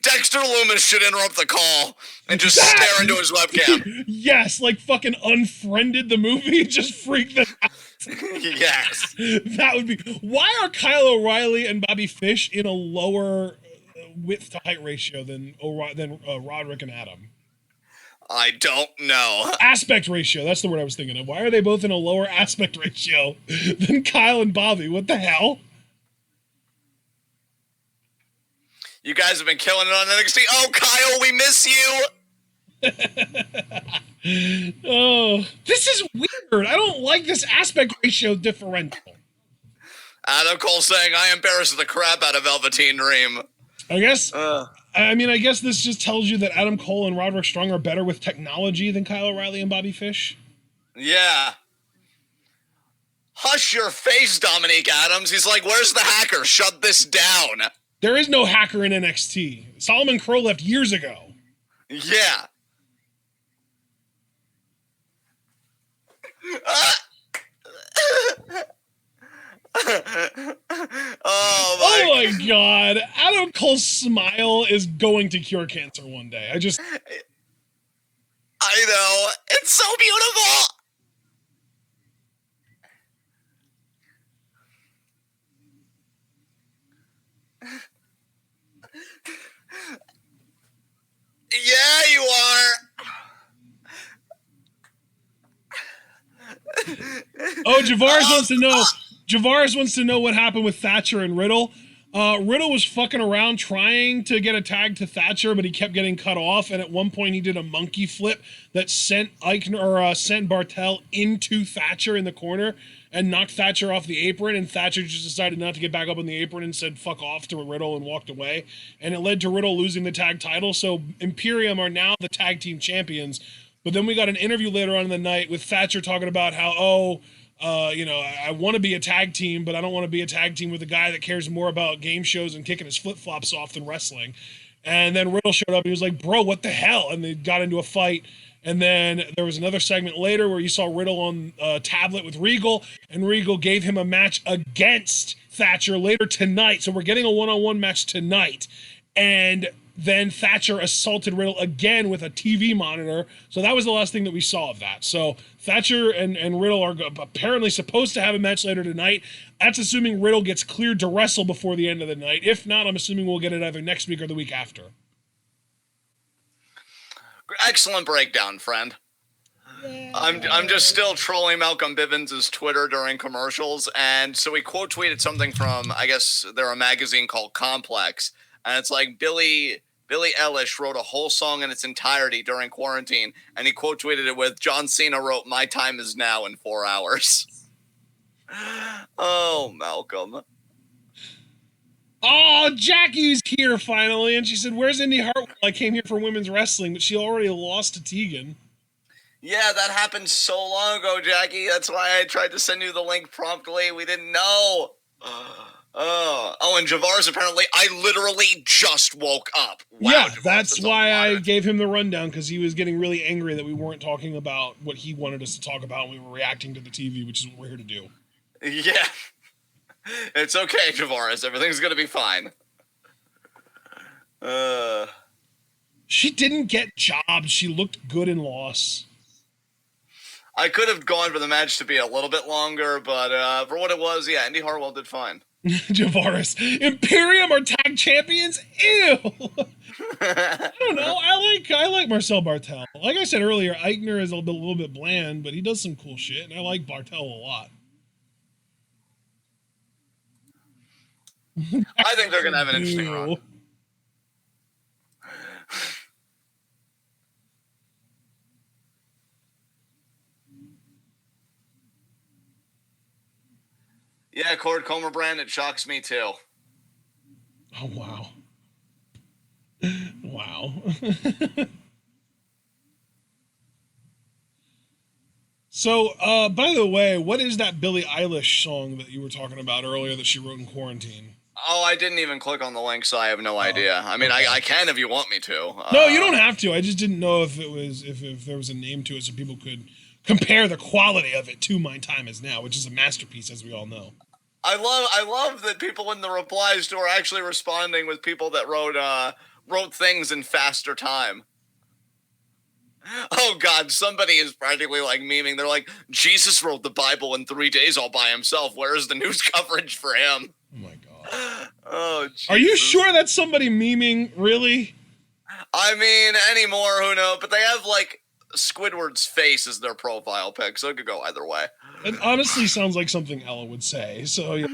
Dexter Loomis should interrupt the call and just stare into his webcam. Yes, like fucking Unfriended the movie, just freak them out. Yes. That would be. Why are Kyle O'Reilly and Bobby Fish in a lower width to height ratio than Roderick and Adam? I don't know. Aspect ratio, that's the word I was thinking of. Why are they both in a lower aspect ratio than Kyle and Bobby? What the hell? You guys have been killing it on NXT. Oh, Kyle, we miss you. Oh, this is weird. I don't like this aspect ratio differential. Adam Cole saying, "I embarrassed the crap out of Velveteen Dream." I guess this just tells you that Adam Cole and Roderick Strong are better with technology than Kyle O'Reilly and Bobby Fish. Yeah. Hush your face, Dominique Adams. He's like, "Where's the hacker? Shut this down." There is no hacker in NXT. Solomon Crow left years ago. Yeah. Oh my God. Adam Cole's smile is going to cure cancer one day. I know. It's so beautiful. Yeah, you are. Oh, Javaris wants to know what happened with Thatcher and Riddle. Riddle was fucking around trying to get a tag to Thatcher, but he kept getting cut off. And at one point, he did a monkey flip that sent sent Bartel into Thatcher in the corner and knocked Thatcher off the apron. And Thatcher just decided not to get back up on the apron and said "fuck off" to Riddle and walked away. And it led to Riddle losing the tag title. So Imperium are now the tag team champions. But then we got an interview later on in the night with Thatcher talking about how, I want to be a tag team, but I don't want to be a tag team with a guy that cares more about game shows and kicking his flip-flops off than wrestling. And then Riddle showed up and he was like, "Bro, what the hell?" And they got into a fight. And then there was another segment later where you saw Riddle on a tablet with Regal, and Regal gave him a match against Thatcher later tonight. So we're getting a one-on-one match tonight. And then Thatcher assaulted Riddle again with a TV monitor. So that was the last thing that we saw of that. So Thatcher and Riddle are apparently supposed to have a match later tonight. That's assuming Riddle gets cleared to wrestle before the end of the night. If not, I'm assuming we'll get it either next week or the week after. Excellent breakdown, friend. Yeah. I'm just still trolling Malcolm Bivens' Twitter during commercials, and so he quote tweeted something from, I guess they're a magazine called Complex, and it's like Billy Eilish wrote a whole song in its entirety during quarantine, and he quote tweeted it with, "John Cena wrote 'My time is now' in 4 hours." Oh, Malcolm. Oh, Jackie's here finally, and she said, "Where's Indy Hartwell? I came here for women's wrestling," but she already lost to Tegan. Yeah, that happened so long ago, Jackie. That's why I tried to send you the link promptly. We didn't know. Oh, and Javar's apparently, I literally just woke up. Wow, yeah, Javar's, that's why I gave him the rundown, because he was getting really angry that we weren't talking about what he wanted us to talk about, and we were reacting to the TV, which is what we're here to do. Yeah. It's okay, Javaris. Everything's going to be fine. She didn't get jobs. She looked good in loss. I could have gone for the match to be a little bit longer, but for what it was, yeah, Indy Hartwell did fine. Javaris, Imperium are tag champions? Ew! I don't know. I like Marcel Bartel. Like I said earlier, Eichner is a little bit bland, but he does some cool shit, and I like Bartel a lot. I think they're going to have an interesting run. Yeah, Cord Comer brand, it shocks me too. Oh, wow. Wow. So, by the way, what is that Billie Eilish song that you were talking about earlier that she wrote in quarantine? Oh, I didn't even click on the link, so I have no idea. I mean, okay. I can if you want me to. No, you don't have to. I just didn't know if it was if there was a name to it so people could compare the quality of it to My Time Is Now, which is a masterpiece, as we all know. I love that people in the replies to are actually responding with people that wrote things in faster time. Oh God, somebody is practically like memeing. They're like, Jesus wrote the Bible in 3 days all by himself. Where is the news coverage for him? Oh my God. Oh, Jesus. Are you sure that's somebody memeing? Really? I mean, anymore, who knows? But they have like Squidward's face as their profile pic, so it could go either way. It honestly sounds like something Ella would say. So yeah.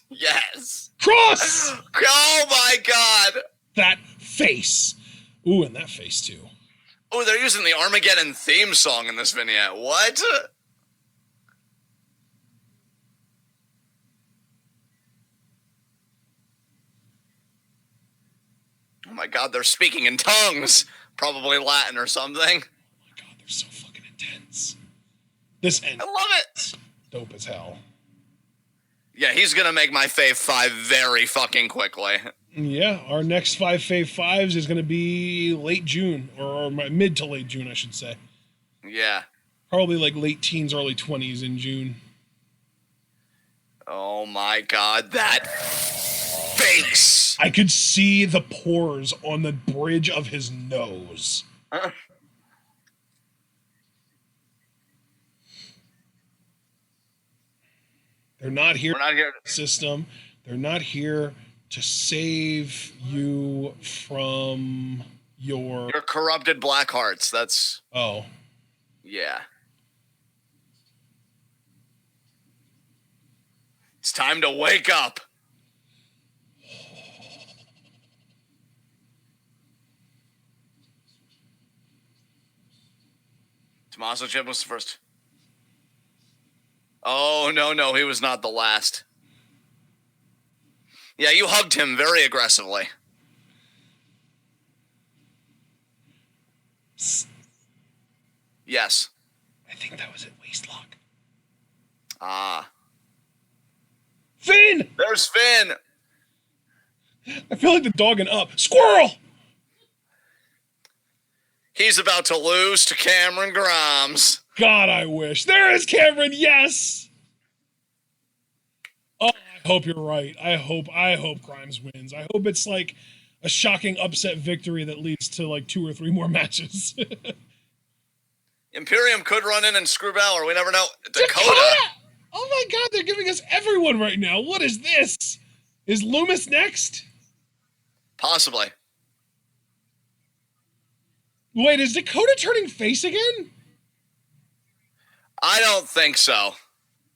Yes. Cross. Oh my God. That face. Ooh, and that face too. Oh, they're using the Armageddon theme song in this vignette. What? Oh my God, they're speaking in tongues. Probably Latin or something. Oh my God, they're so fucking intense. This end. I love it. Dope as hell. Yeah, he's gonna make my Fave 5 very fucking quickly. Yeah, our next 5 Fave 5s is gonna be late June, or mid to late June, I should say. Yeah. Probably like late teens, early 20s in June. Oh my God, that face! I could see the pores on the bridge of his nose. They're not here. We're not here. System. They're not here to save you from your corrupted black hearts. That's. Oh. Yeah. It's time to wake up. Tommaso Ciampa was the first. Oh, no, he was not the last. Yeah, you hugged him very aggressively. Psst. Yes. I think that was at waistlock. Ah. Finn! There's Finn! I feel like the dog and up. Squirrel! He's about to lose to Cameron Grimes. God, I wish. There is Cameron, yes! Oh, I hope you're right. I hope Grimes wins. I hope it's like a shocking upset victory that leads to like 2 or 3 more matches. Imperium could run in and screw Bálor. We never know. Dakota! Oh my God, they're giving us everyone right now. What is this? Is Loomis next? Possibly. Wait, is Dakota turning face again? I don't think so.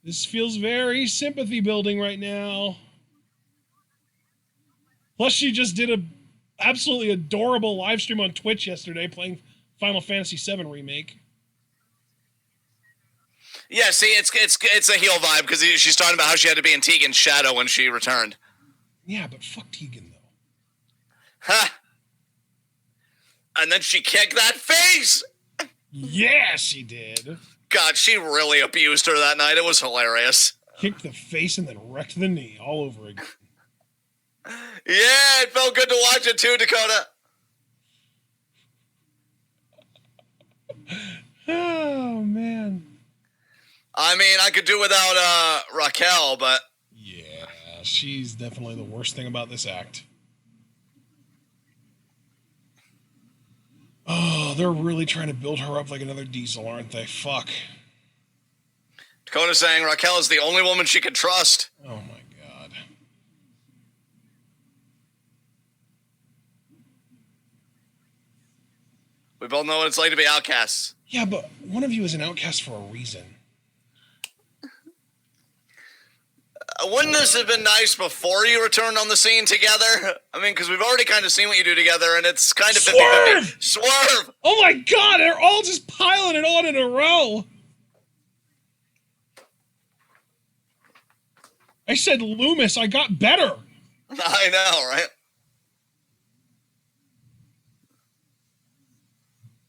This feels very sympathy building right now. Plus, she just did a absolutely adorable live stream on Twitch yesterday playing Final Fantasy VII Remake. Yeah, see, it's a heel vibe because she's talking about how she had to be in Tegan's shadow when she returned. Yeah, but fuck Tegan, though. Huh. And then she kicked that face! Yeah, she did. God, she really abused her that night. It was hilarious. Kicked the face and then wrecked the knee all over again. Yeah, it felt good to watch it too, Dakota. Oh, man. I mean, I could do without Raquel, but... Yeah, she's definitely the worst thing about this act. Oh, they're really trying to build her up like another Diesel, aren't they? Fuck. Dakota's saying Raquel is the only woman she can trust. Oh my god. We both know what it's like to be outcasts. Yeah, but one of you is an outcast for a reason. Wouldn't this have been nice before you returned on the scene together? I mean, because we've already kind of seen what you do together, and it's kind of 50-50. Swerve! Oh my god, they're all just piling it on in a row. I said Loomis, I got better. I know, right?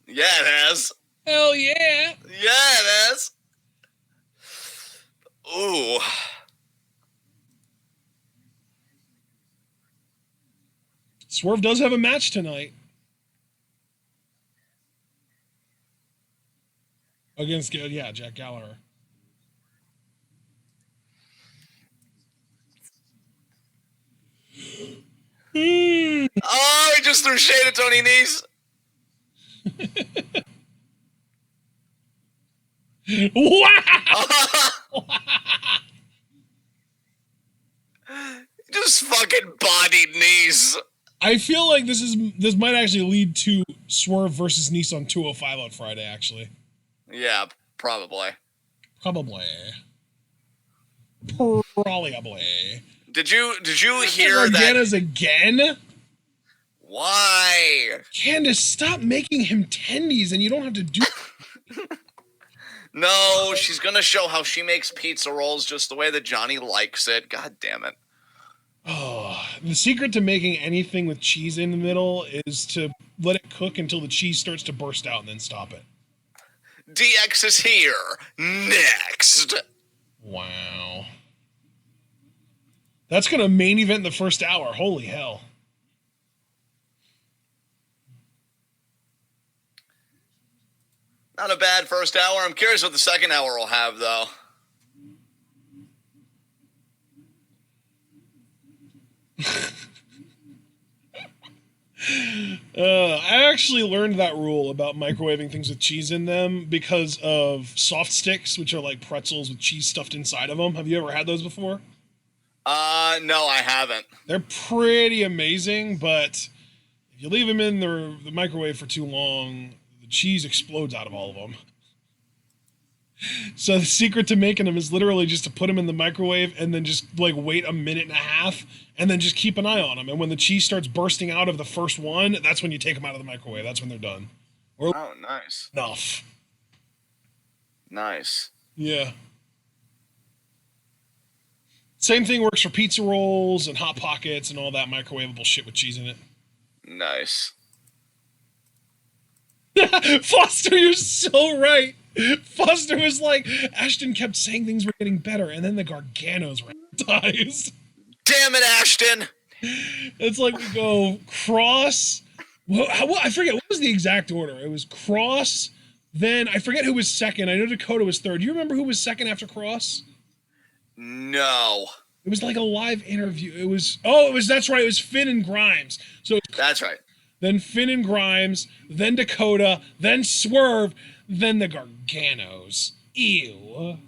Yeah, it has. Hell yeah. Yeah, it has. Ooh. Swerve does have a match tonight. Against, Jack Gallagher. Oh, he just threw shade at Tony Nese. Wow! Just fucking bodied Nese. I feel like this might actually lead to Swerve versus Nice on 205 on Friday, actually. Yeah, probably. Probably. Did you hear Gargano's that? Again? Why? Candace, stop making him tendies and you don't have to do... No, she's gonna show how she makes pizza rolls just the way that Johnny likes it. God damn it. Oh, the secret to making anything with cheese in the middle is to let it cook until the cheese starts to burst out and then stop it. DX is here. Next. Wow. That's going to main event the first hour. Holy hell. Not a bad first hour. I'm curious what the second hour will have, though. I actually learned that rule about microwaving things with cheese in them because of soft sticks, which are like pretzels with cheese stuffed inside of them. Have you ever had those before? No, I haven't. They're pretty amazing, but if you leave them in the microwave for too long, the cheese explodes out of all of them. So the secret to making them is literally just to put them in the microwave and then just like wait a minute and a half and then just keep an eye on them. And when the cheese starts bursting out of the first one, that's when you take them out of the microwave. That's when they're done. Oh, nice. Enough. Nice. Yeah. Same thing works for pizza rolls and Hot Pockets and all that microwavable shit with cheese in it. Nice. Foster, you're so right. Foster was like, Ashton kept saying things were getting better, and then the Garganos were advertised. Damn it, Ashton! It's like we go Cross. I forget, what was the exact order? It was Cross, then I forget who was second. I know Dakota was third. Do you remember who was second after Cross? No. It was like a live interview. That's right, it was Finn and Grimes. So that's right. Then Finn and Grimes, then Dakota, then Swerve, then the Garganos. Ew.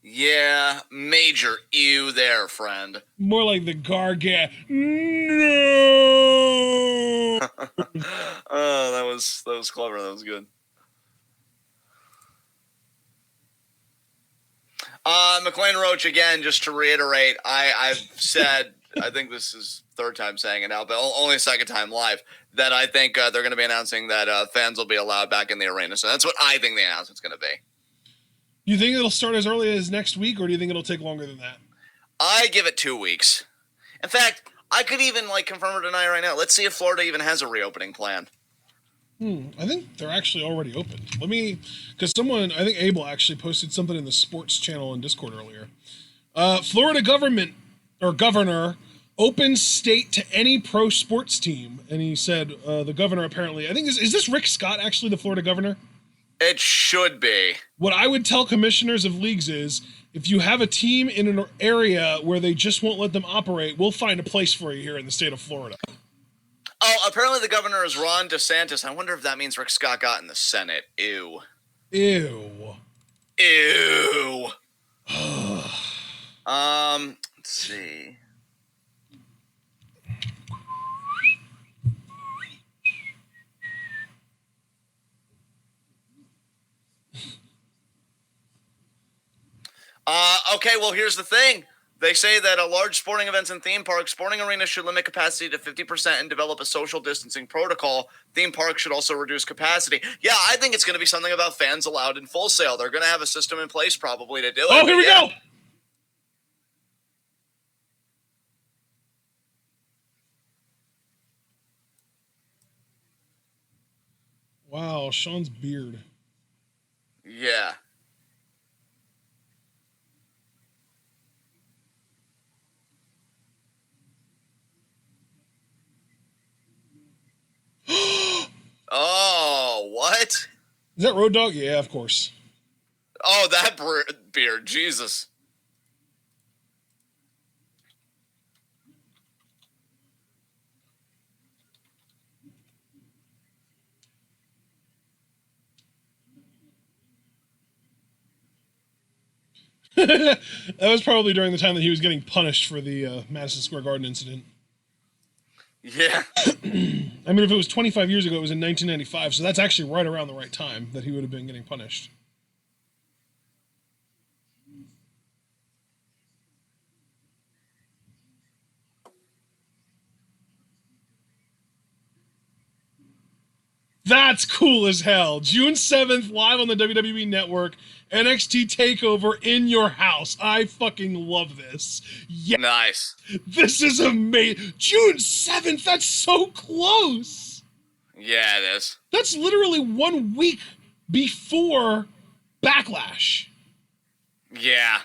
Yeah, major ew there, friend. More like the Gargan. No. Oh, that was clever. That was good. McLean Roach, again, just to reiterate, I've said, I think this is third time saying it now, but only second time live, that I think they're going to be announcing that fans will be allowed back in the arena. So that's what I think the announcement's going to be. You think it'll start as early as next week, or do you think it'll take longer than that? I give it 2 weeks. In fact, I could even confirm or deny right now. Let's see if Florida even has a reopening plan. I think they're actually already open. Because someone, I think Abel actually posted something in the sports channel in Discord earlier. Florida governor opens state to any pro sports team. And he said the governor apparently, I think, is this Rick Scott actually the Florida governor? It should be. What I would tell commissioners of leagues is, if you have a team in an area where they just won't let them operate, we'll find a place for you here in the state of Florida. Well, apparently the governor is Ron DeSantis. I wonder if that means Rick Scott got in the Senate. Ew. Ew. Ew. Let's see. Okay, well, here's the thing. They say that a large sporting events and theme parks, sporting arenas should limit capacity to 50% and develop a social distancing protocol. Theme parks should also reduce capacity. Yeah, I think it's going to be something about fans allowed in Full Sail. They're going to have a system in place probably to do it. Oh, here we go. Wow, Sean's beard. Yeah. Oh, what? Is that Road Dogg? Yeah, of course. Oh, that beard. Jesus. That was probably during the time that he was getting punished for the Madison Square Garden incident. Yeah. I mean, if it was 25 years ago, it was in 1995, so that's actually right around the right time that he would have been getting punished. That's cool as hell. June 7th, live on the WWE Network, NXT TakeOver in your house. I fucking love this. Yeah. Nice. This is amazing. June 7th, that's so close. Yeah, it is. That's literally 1 week before Backlash. Yeah.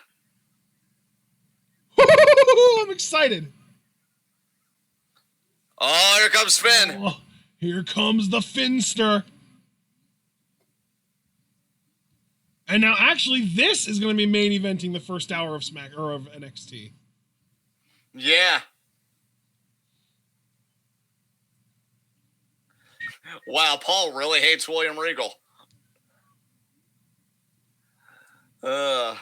I'm excited. Oh, here comes Finn. Oh, here comes the Finster. And now, actually, this is going to be main eventing the first hour of of NXT. Yeah. Wow, Paul really hates William Regal. I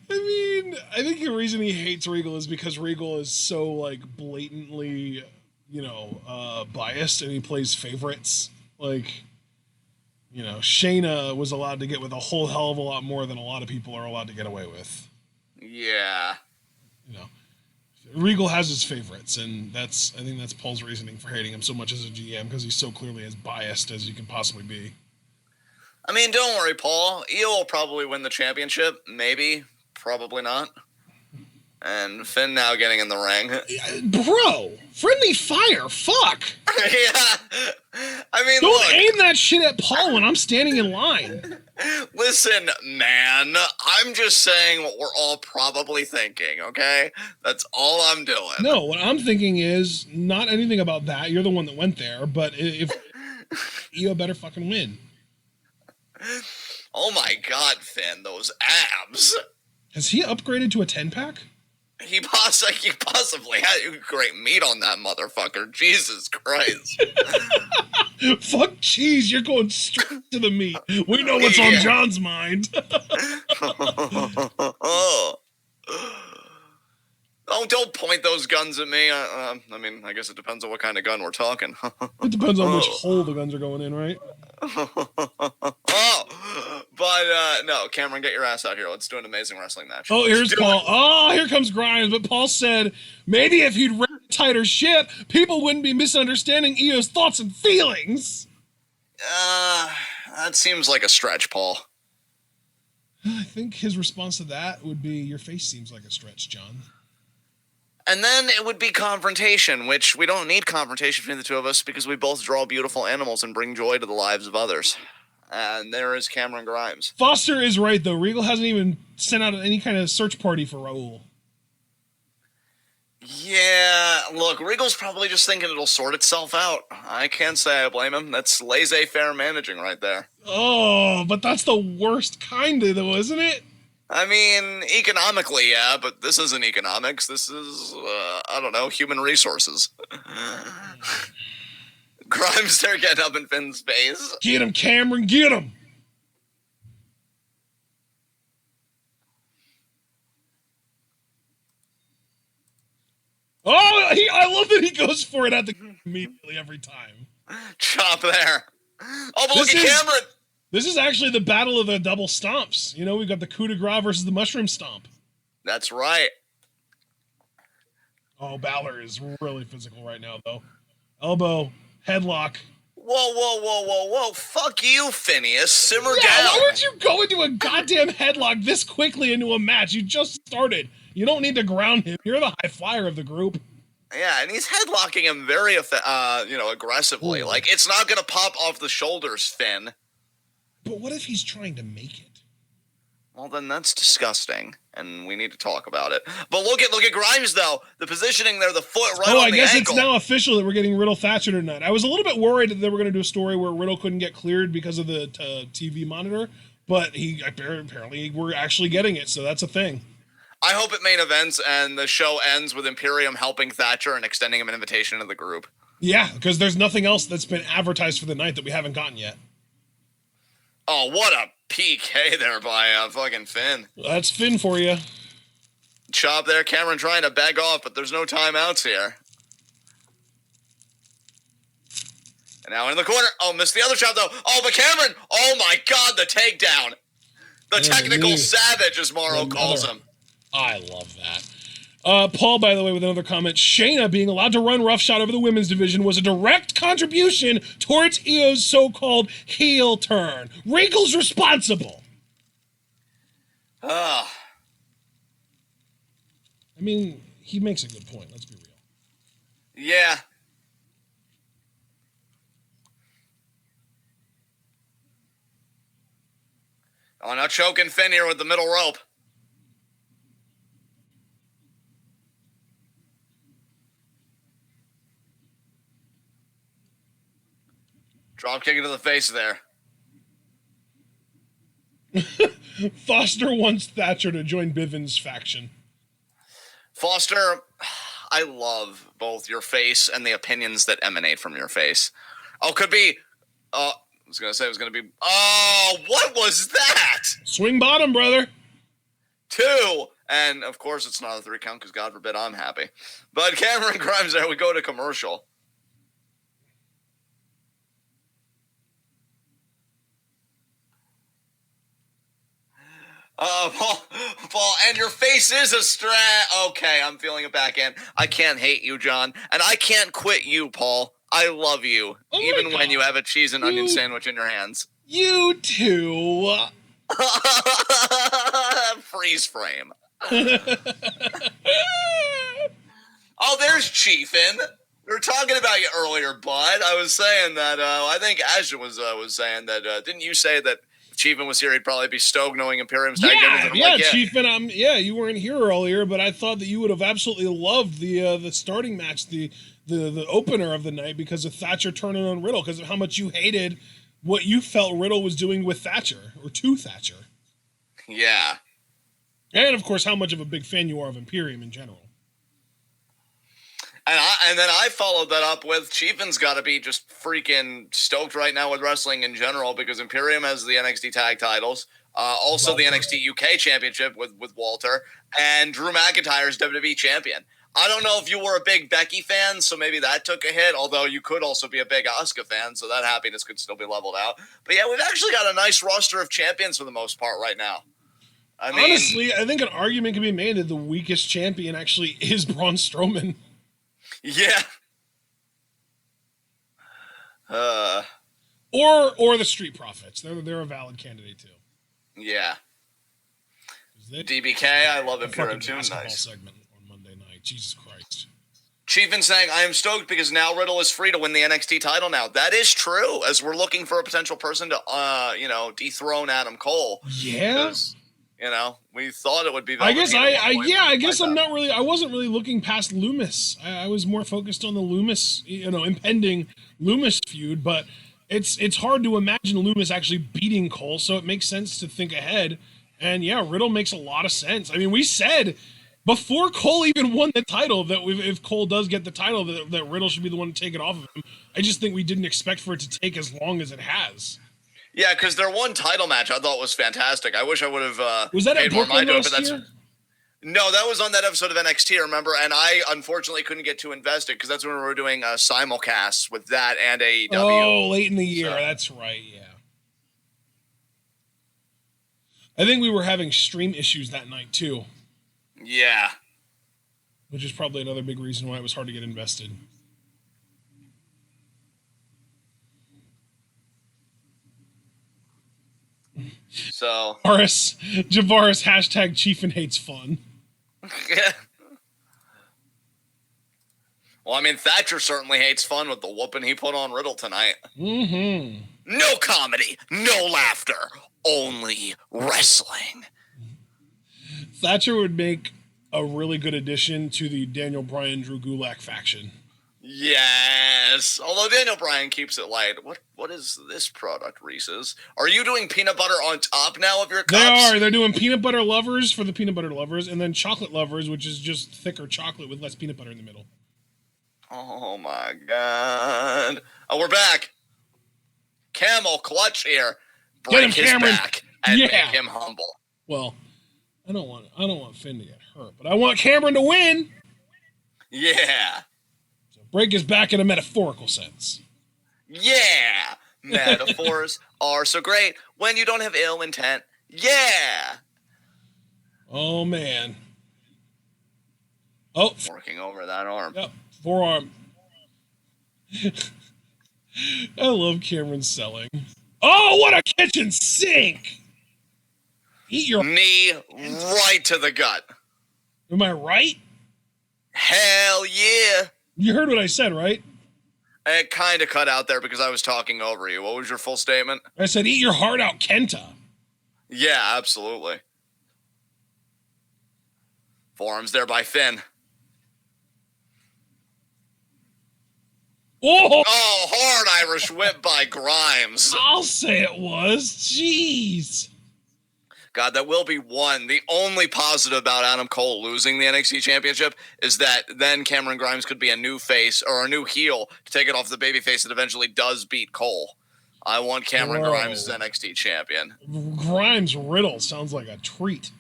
mean, I think the reason he hates Regal is because Regal is so, like, blatantly, biased, and he plays favorites. Like, Shayna was allowed to get with a whole hell of a lot more than a lot of people are allowed to get away with. Yeah. Regal has his favorites, and I think that's Paul's reasoning for hating him so much as a GM, because he's so clearly as biased as you can possibly be. I mean, don't worry, Paul. Io will probably win the championship. Maybe. Probably not. And Finn now getting in the ring. Bro, friendly fire, fuck. Yeah. I mean, don't aim that shit at Paul when I'm standing in line. Listen, man, I'm just saying what we're all probably thinking, okay? That's all I'm doing. No, what I'm thinking is not anything about that. You're the one that went there, but if Io better fucking win. Oh my God, Finn, those abs. Has he upgraded to a 10-pack? He possibly had great meat on that motherfucker. Jesus Christ. Fuck cheese, you're going straight to the meat. We know what's on John's mind. Oh, don't point those guns at me. I mean, I guess it depends on what kind of gun we're talking. It depends on which hole the guns are going in, right? But no, Cameron, get your ass out here. Let's do an amazing wrestling match. Oh, here's Paul. Oh, here comes Grimes. But Paul said maybe if he'd ran a tighter ship, people wouldn't be misunderstanding Io's thoughts and feelings. That seems like a stretch, Paul. I think his response to that would be, your face seems like a stretch, John. And then it would be confrontation, which we don't need confrontation between the two of us because we both draw beautiful animals and bring joy to the lives of others. And there is Cameron Grimes. Foster is right, though. Regal hasn't even sent out any kind of search party for Raul. Yeah, look, Regal's probably just thinking it'll sort itself out. I can't say I blame him. That's laissez-faire managing right there. Oh, but that's the worst kind of, though, isn't it? I mean, economically, yeah, but this isn't economics. This is, I don't know, human resources. Grimes there getting up in Finn's face. Get him, Cameron, get him! Oh, I love that he goes for it at the immediately every time. Chop there. Oh, but look at Cameron. This is actually the battle of the double stomps. You know, we've got the coup de grace versus the mushroom stomp. That's right. Oh, Bálor is really physical right now, though. Elbow, headlock. Whoa. Fuck you, Phineas. Simmer down. Why would you go into a goddamn headlock this quickly into a match? You just started. You don't need to ground him. You're the high flyer of the group. Yeah, and he's headlocking him very, aggressively. Ooh. Like, it's not going to pop off the shoulders, Finn. But what if he's trying to make it? Well, then that's disgusting, and we need to talk about it. But look at Grimes, though. The positioning there, the foot right on the ankle. I guess it's now official that we're getting Riddle Thatcher tonight. I was a little bit worried that they were going to do a story where Riddle couldn't get cleared because of the TV monitor, but apparently we're actually getting it, so that's a thing. I hope it main events and the show ends with Imperium helping Thatcher and extending him an invitation to the group. Yeah, because there's nothing else that's been advertised for the night that we haven't gotten yet. Oh, what a PK there by fucking Finn. That's Finn for you. Chop there. Cameron trying to beg off, but there's no timeouts here. And now in the corner. Oh, missed the other chop, though. Oh, but Cameron. Oh, my God, the takedown. The technical savage, as Morrow calls him. I love that. Paul, by the way, with another comment, Shayna being allowed to run roughshod over the women's division was a direct contribution towards Io's so-called heel turn. Regal's responsible. I mean, he makes a good point. Let's be real. Yeah. Oh, now choking Finn here with the middle rope. Drop kick into the face there. Foster wants Thatcher to join Bivens' faction. Foster, I love both your face and the opinions that emanate from your face. Oh, could be... I was going to say it was going to be... Oh, what was that? Swing bottom, brother. 2. And, of course, it's not a 3 count because, God forbid, I'm happy. But Cameron Grimes there, we go to commercial. Paul, and your face is a strat. Okay, I'm feeling it back in. I can't hate you, John, and I can't quit you, Paul. I love you, even when you have a cheese and onion sandwich in your hands. You too. Freeze frame. Oh, there's Chiefin. We were talking about you earlier, bud. I was saying that, I think Asha was saying that, didn't you say that Chiefin was here, he'd probably be stoked knowing Imperium's tag team. Yeah, Chiefin. You weren't here earlier, but I thought that you would have absolutely loved the starting match, the opener of the night, because of Thatcher turning on Riddle, because of how much you hated what you felt Riddle was doing with Thatcher, or to Thatcher. Yeah. And, of course, how much of a big fan you are of Imperium in general. And then I followed that up with Chiefin's got to be just freaking stoked right now with wrestling in general, because Imperium has the NXT Tag Titles, also Walter. The NXT UK Championship with Walter, and Drew McIntyre's WWE Champion. I don't know if you were a big Becky fan, so maybe that took a hit, although you could also be a big Asuka fan, so that happiness could still be leveled out. But yeah, we've actually got a nice roster of champions for the most part right now. I mean, honestly, I think an argument can be made that the weakest champion actually is Braun Strowman. Yeah. Or the Street Profits. They're a valid candidate too. Yeah. DBK, I love Imperium too. Nice segment on Monday night. Jesus Christ. Chiefin saying, I am stoked because now Riddle is free to win the NXT title now. That is true, as we're looking for a potential person to dethrone Adam Cole. Yeah. We thought it would be I guess I wasn't really looking past Loomis. I was more focused on the Loomis, impending Loomis feud, but it's hard to imagine Loomis actually beating Cole, so it makes sense to think ahead And yeah, Riddle makes a lot of sense. I mean, we said before Cole even won the title that if Cole does get the title, that Riddle should be the one to take it off of him. I just think we didn't expect for it to take as long as it has. Yeah, because their one title match I thought was fantastic. I wish I would have was that paid at more Brooklyn mind to it, but last that's year? No, that was on that episode of NXT, remember? And I unfortunately couldn't get too invested because that's when we were doing simulcasts with that and AEW. Oh, late in the year. So. That's right, yeah. I think we were having stream issues that night, too. Yeah. Which is probably another big reason why it was hard to get invested. So Javaris hashtag Chiefin hates fun. Yeah. Well, I mean, Thatcher certainly hates fun with the whooping he put on Riddle tonight. Mm-hmm. No comedy, no laughter, only wrestling. Thatcher would make a really good addition to the Daniel Bryan Drew Gulak faction. Yes. Although Daniel Bryan keeps it light. What is this product, Reese's? Are you doing peanut butter on top now of your cups? They are. They're doing peanut butter lovers for the peanut butter lovers, and then chocolate lovers, which is just thicker chocolate with less peanut butter in the middle. Oh my God. Oh, we're back. Camel clutch here. Break his back and make him humble. Well, I don't want Finn to get hurt, but I want Cameron to win. Yeah. Break his back in a metaphorical sense. Yeah! Metaphors are so great when you don't have ill intent. Yeah! Oh, man. Oh. Working over that arm. Yep. Forearm. I love Cameron selling. Oh, what a kitchen sink! Eat your knee right to the gut. Am I right? Hell yeah! You heard what I said, right? It kind of cut out there because I was talking over you. What was your full statement? I said, eat your heart out, Kenta. Yeah, absolutely. Forearms there by Finn. Oh, hard Irish whip by Grimes. I'll say it was. Jeez. God, that will be one. The only positive about Adam Cole losing the NXT Championship is that then Cameron Grimes could be a new face or a new heel to take it off the babyface that eventually does beat Cole. I want Cameron Grimes as NXT champion. Grimes Riddle sounds like a treat.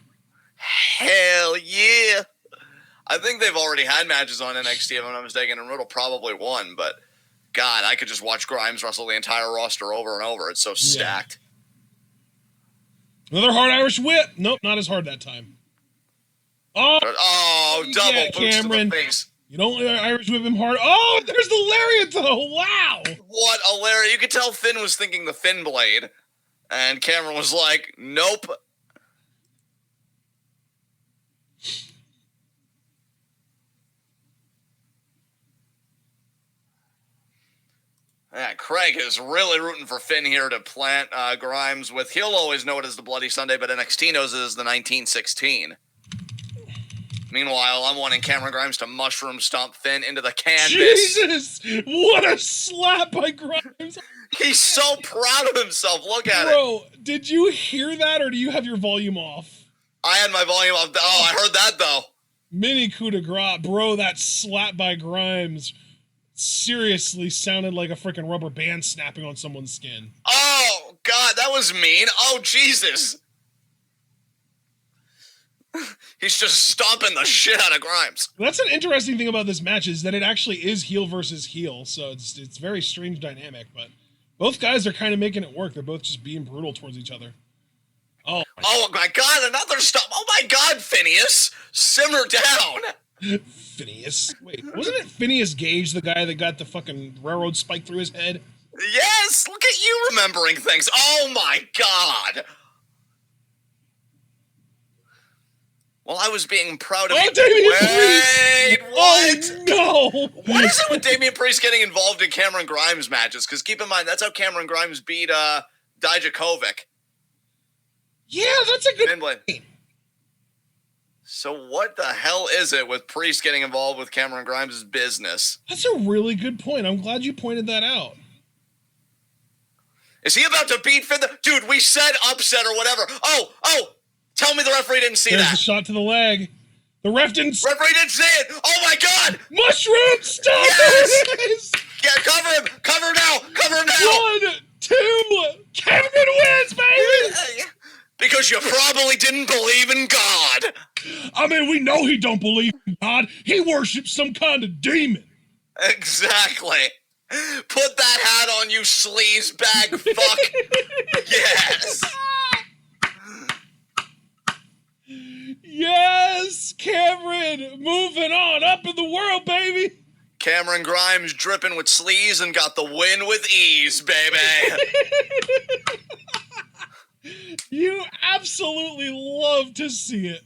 Hell yeah. I think they've already had matches on NXT, if I'm not mistaken, and Riddle probably won, but God, I could just watch Grimes wrestle the entire roster over and over. It's so stacked. Another hard Irish whip. Nope, not as hard that time. Oh, double boots Cameron. To the face. You don't Irish whip him hard. Oh, there's the lariat, though. Wow. What a lariat. You could tell Finn was thinking the Finn blade. And Cameron was like, nope. Yeah, Craig is really rooting for Finn here to plant Grimes with, he'll always know it as the Bloody Sunday, but NXT knows it as the 1916. Meanwhile, I'm wanting Cameron Grimes to mushroom stomp Finn into the canvas. Jesus! What a slap by Grimes. He's so proud of himself. Look at it. Bro, did you hear that, or do you have your volume off? I had my volume off. Oh, I heard that, though. Mini coup de grace. Bro, that slap by Grimes seriously sounded like a freaking rubber band snapping on someone's skin. Oh, God, that was mean. Oh, Jesus. He's just stomping the shit out of Grimes. That's an interesting thing about this match is that it actually is heel versus heel, so it's very strange dynamic, but both guys are kind of making it work. They're both just being brutal towards each other. Oh my God, another stomp. Oh my God, Phineas. Simmer down. Phineas. Wait, wasn't it Phineas Gage, the guy that got the fucking railroad spike through his head? Yes, look at you remembering things. Oh my God. Well, I was being proud of you. Damian Priest! Wait, what? Oh, no! What is it with Damian Priest getting involved in Cameron Grimes matches? Because keep in mind, that's how Cameron Grimes beat Dijakovic. Yeah, that's a good point. So what the hell is it with Priest getting involved with Cameron Grimes' business? That's a really good point. I'm glad you pointed that out. Is he about to beat Finn? Dude, we said upset or whatever. Oh! Tell me the referee didn't see There's that. the shot to the leg. The ref didn't. Referee didn't see it. Oh my God! Mushroom, stop Yes! it! Yeah, cover him. Cover him now. Cover him now. 1, 2. Cameron wins, baby. Because you probably didn't believe in God. I mean, we know he don't believe in God. He worships some kind of demon. Exactly. Put that hat on, you sleaze bag fuck. Yes. Yes, Cameron, moving on up in the world, baby. Cameron Grimes dripping with sleaze and got the win with ease, baby. You absolutely love to see it.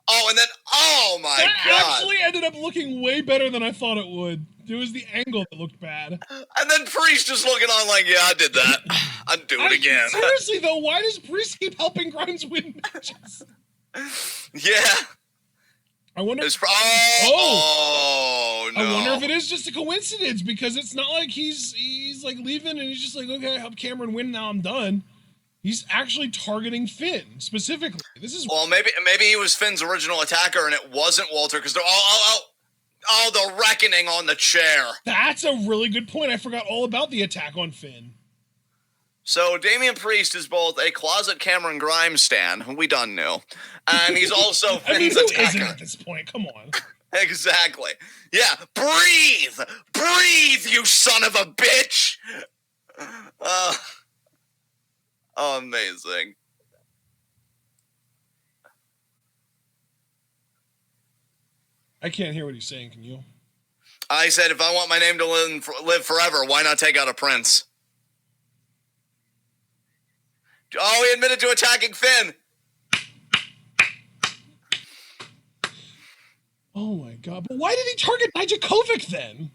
Oh, and then, oh my that God. That actually ended up looking way better than I thought it would. It was the angle that looked bad. And then Priest just looking on like, yeah, I did that. I'd do it again. Seriously, though, why does Priest keep helping Grimes win matches? Yeah. I wonder. No. I wonder if it is just a coincidence, because it's not like he's like leaving and he's just like, okay, I helped Cameron win, now I'm done. He's actually targeting Finn specifically. This is maybe he was Finn's original attacker and it wasn't Walter, because they're the reckoning on the chair. That's a really good point. I forgot all about the attack on Finn. So Damian Priest is both a closet Cameron Grimes stan, who we done knew, and he's also Finn's who attacker. isn't at this point? Come on. Exactly. Yeah. Breathe, you son of a bitch. Amazing. I can't hear what he's saying. Can you? I said, if I want my name to live forever, why not take out a prince? Oh, he admitted to attacking Finn. Oh my God! But why did he target Dijakovic then?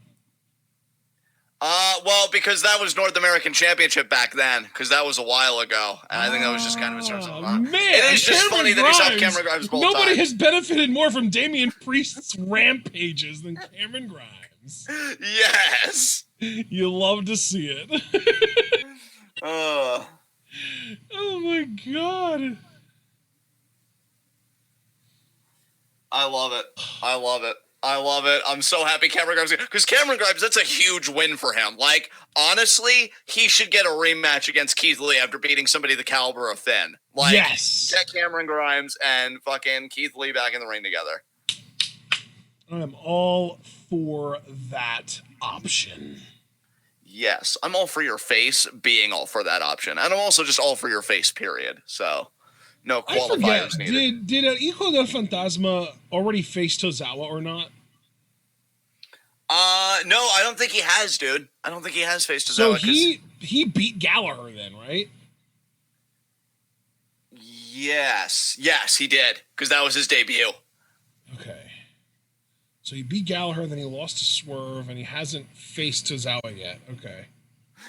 Well, because that was North American Championship back then, because that was a while ago, and I think that was just kind of a source of man, it is just funny that he's had Cameron Grimes both Nobody times. has benefited more from Damian Priest's rampages than Cameron Grimes. Yes. You love to see it. Oh my God. I love it. I'm so happy Cameron Grimes, because Cameron Grimes, that's a huge win for him. Like, honestly, he should get a rematch against Keith Lee after beating somebody the caliber of Finn. Like, yes. Get Cameron Grimes and fucking Keith Lee back in the ring together. I am all for that option. Yes, I'm all for your face being all for that option. And I'm also just all for your face, period. So, no qualifiers needed. Did Hijo del Fantasma already face Tozawa or not? No, I don't think he has, dude. I don't think he has faced Tozawa. So he beat Gallagher then, right? Yes, he did, because that was his debut. Okay. So he beat Gallagher, then he lost to Swerve, and he hasn't faced Tozawa yet. Okay.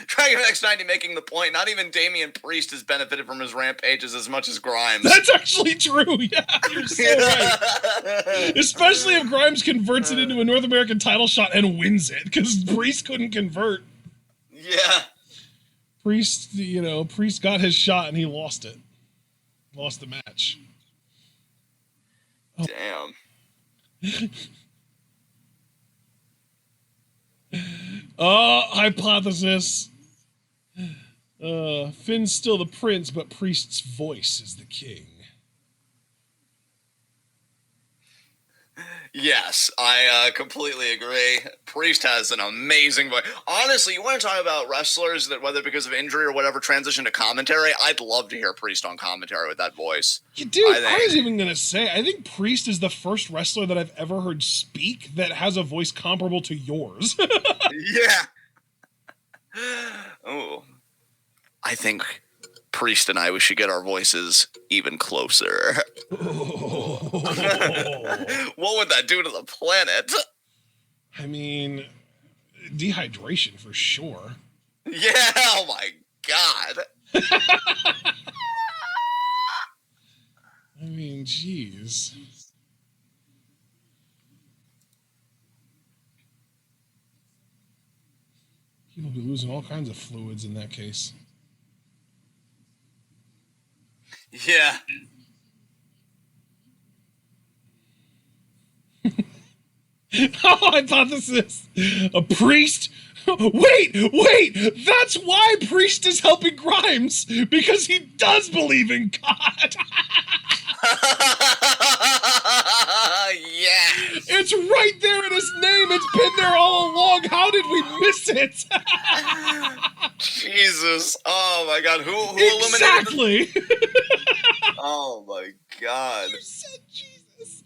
Dragon X90 making the point, not even Damian Priest has benefited from his rampages as much as Grimes. That's actually true, yeah. You're so right. Especially if Grimes converts it into a North American title shot and wins it, because Priest couldn't convert. Yeah. Priest got his shot and he lost it. Lost the match. Oh. Damn. Hypothesis. Finn's still the prince, but Priest's voice is the king. Yes, I completely agree. Priest has an amazing voice. Honestly, you want to talk about wrestlers that, whether because of injury or whatever, transition to commentary? I'd love to hear Priest on commentary with that voice. Yeah, dude, I was even going to say, I think Priest is the first wrestler that I've ever heard speak that has a voice comparable to yours. Yeah. Oh, I think Priest and we should get our voices even closer. What would that do to the planet? I mean, dehydration for sure. Yeah, oh my God. I mean, jeez. People be losing all kinds of fluids in that case. Yeah. Oh, I thought this is a Priest. Wait, that's why Priest is helping Grimes, because he does believe in God. Yes. It's right there in his name. It's been there all along. How did we miss it? Jesus. Oh my God. Who Exactly. illuminated? Oh my God. You said Jesus.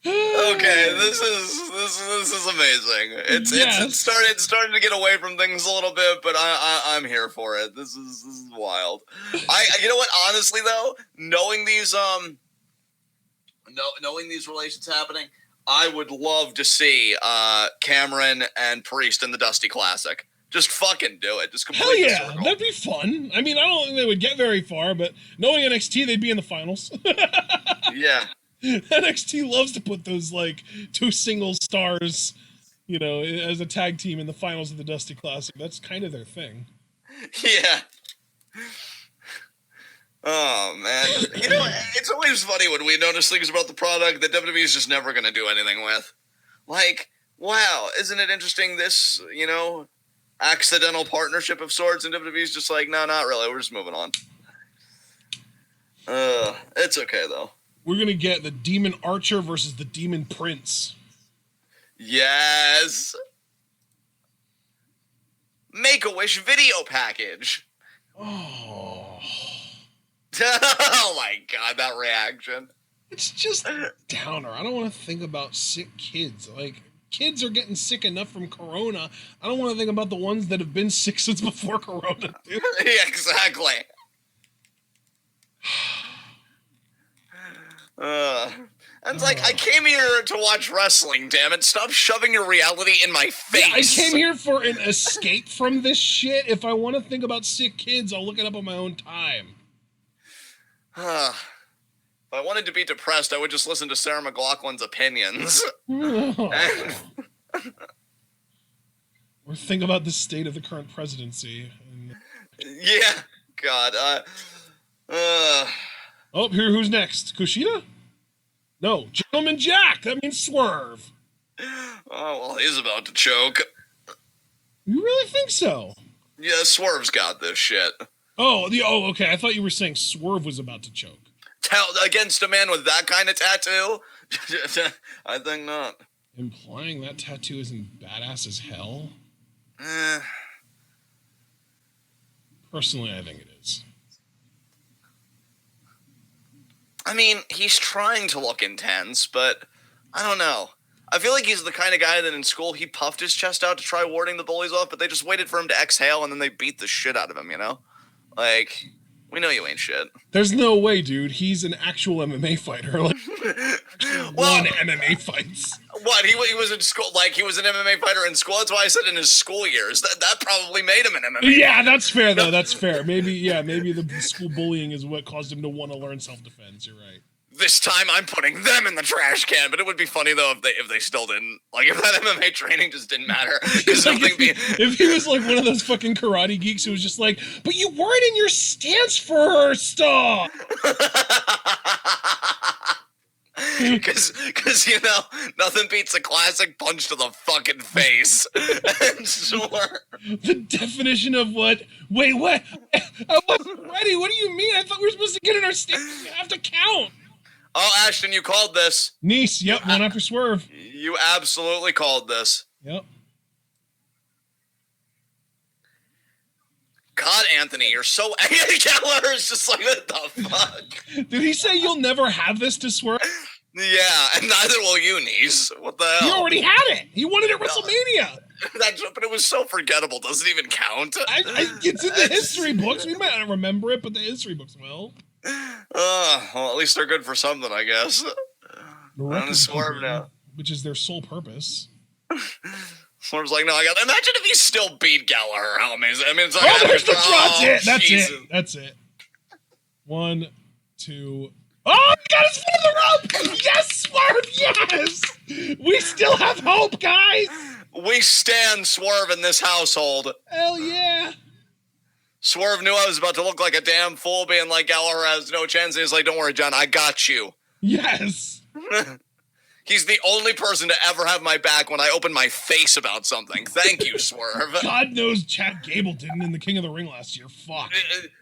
Okay, this is amazing. It's starting to get away from things a little bit, but I'm here for it. This is wild. You know what? Honestly though, knowing these relations happening, I would love to see Cameron and Priest in the Dusty Classic. Just fucking do it. Just complete the Hell yeah, circle. that'd be fun. I mean, I don't think they would get very far, but knowing NXT, they'd be in the finals. Yeah. NXT loves to put those, like, 2 single stars, you know, as a tag team in the finals of the Dusty Classic. That's kind of their thing. Yeah. Oh, man. You know, it's always funny when we notice things about the product that WWE is just never going to do anything with. Like, wow, isn't it interesting this, you know, accidental partnership of sorts, and WWE's just like, no, not really. We're just moving on. It's okay, though. We're going to get the Demon Archer versus the Demon Prince. Yes. Make-A-Wish video package. Oh. Oh my God, that reaction. It's just a downer. I don't want to think about sick kids. Like, kids are getting sick enough from Corona. I don't want to think about the ones that have been sick since before Corona, dude. Yeah, exactly. And it's like, I came here to watch wrestling, damn it. Stop shoving your reality in my face. Yeah, I came here for an escape from this shit. If I want to think about sick kids, I'll look it up on my own time. If I wanted to be depressed, I would just listen to Sarah McLachlan's opinions. Or think about the state of the current presidency. Yeah, God. Oh, who's next? Kushida? No, Gentleman Jack. That means Swerve. Oh, well, he's about to choke. You really think so? Yeah, Swerve's got this shit. Oh, okay. I thought you were saying Swerve was about to choke. Against a man with that kind of tattoo? I think not. Implying that tattoo isn't badass as hell? Personally, I think it is. I mean, he's trying to look intense, but I don't know. I feel like he's the kind of guy that in school he puffed his chest out to try warding the bullies off, but they just waited for him to exhale and then they beat the shit out of him, you know? Like, we know you ain't shit. There's no way, dude. He's an actual MMA fighter. Like, won MMA fights. What? He was in school, like, he was an MMA fighter in school? That's why I said in his school years. That probably made him an MMA Yeah, that's fair, though. That's fair. Maybe the school bullying is what caused him to want to learn self-defense. You're right. This time I'm putting them in the trash can, but it would be funny though if they still didn't. Like if that MMA training just didn't matter. Because like if he was like one of those fucking karate geeks who was just like, but you weren't in your stance first. Because you know nothing beats a classic punch to the fucking face. And sure. The definition of what? Wait, what? I wasn't ready. What do you mean? I thought we were supposed to get in our stance. We have to count. Oh, Ashton, you called this. Nice, yep, one after Swerve. You absolutely called this. Yep. God, Anthony, you're so... Gallagher is just like, what the fuck? Did he say you'll never have this to Swerve? Yeah, and neither will you, niece. What the hell? He already had it. He won it at WrestleMania. But it was so forgettable. Doesn't even count. It's in the history books. We might not remember it, but the history books will. Well, at least they're good for something, I guess. On Swerve now. Which is their sole purpose. Swerve's like, no, imagine if he still beat Gallagher. How amazing. I mean, it's like, That's it. 1, 2. Oh, he got his foot in the rope! Yes, Swerve, yes! We still have hope, guys! We stand Swerve in this household. Hell yeah. Swerve knew I was about to look like a damn fool, being like, Gallagher has no chance. And he's like, don't worry, John, I got you. Yes. He's the only person to ever have my back when I open my face about something. Thank you, Swerve. God knows Chad Gable didn't in the King of the Ring last year. Fuck.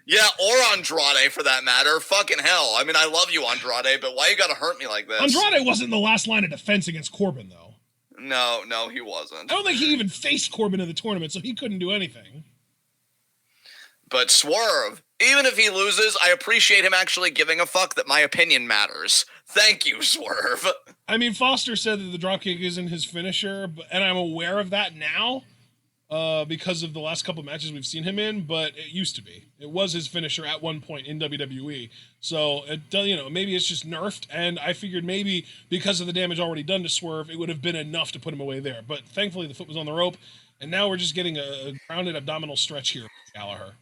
Yeah, or Andrade for that matter. Fucking hell. I mean, I love you, Andrade, but why you gotta hurt me like this? Andrade wasn't the last line of defense against Corbin, though. No, he wasn't. I don't think he even faced Corbin in the tournament, so he couldn't do anything. But Swerve, even if he loses, I appreciate him actually giving a fuck that my opinion matters. Thank you, Swerve. I mean, Foster said that the dropkick isn't his finisher, and I'm aware of that now because of the last couple matches we've seen him in, but it used to be. It was his finisher at one point in WWE. So, maybe it's just nerfed, and I figured maybe because of the damage already done to Swerve, it would have been enough to put him away there. But thankfully, the foot was on the rope, and now we're just getting a grounded abdominal stretch here for Gallagher.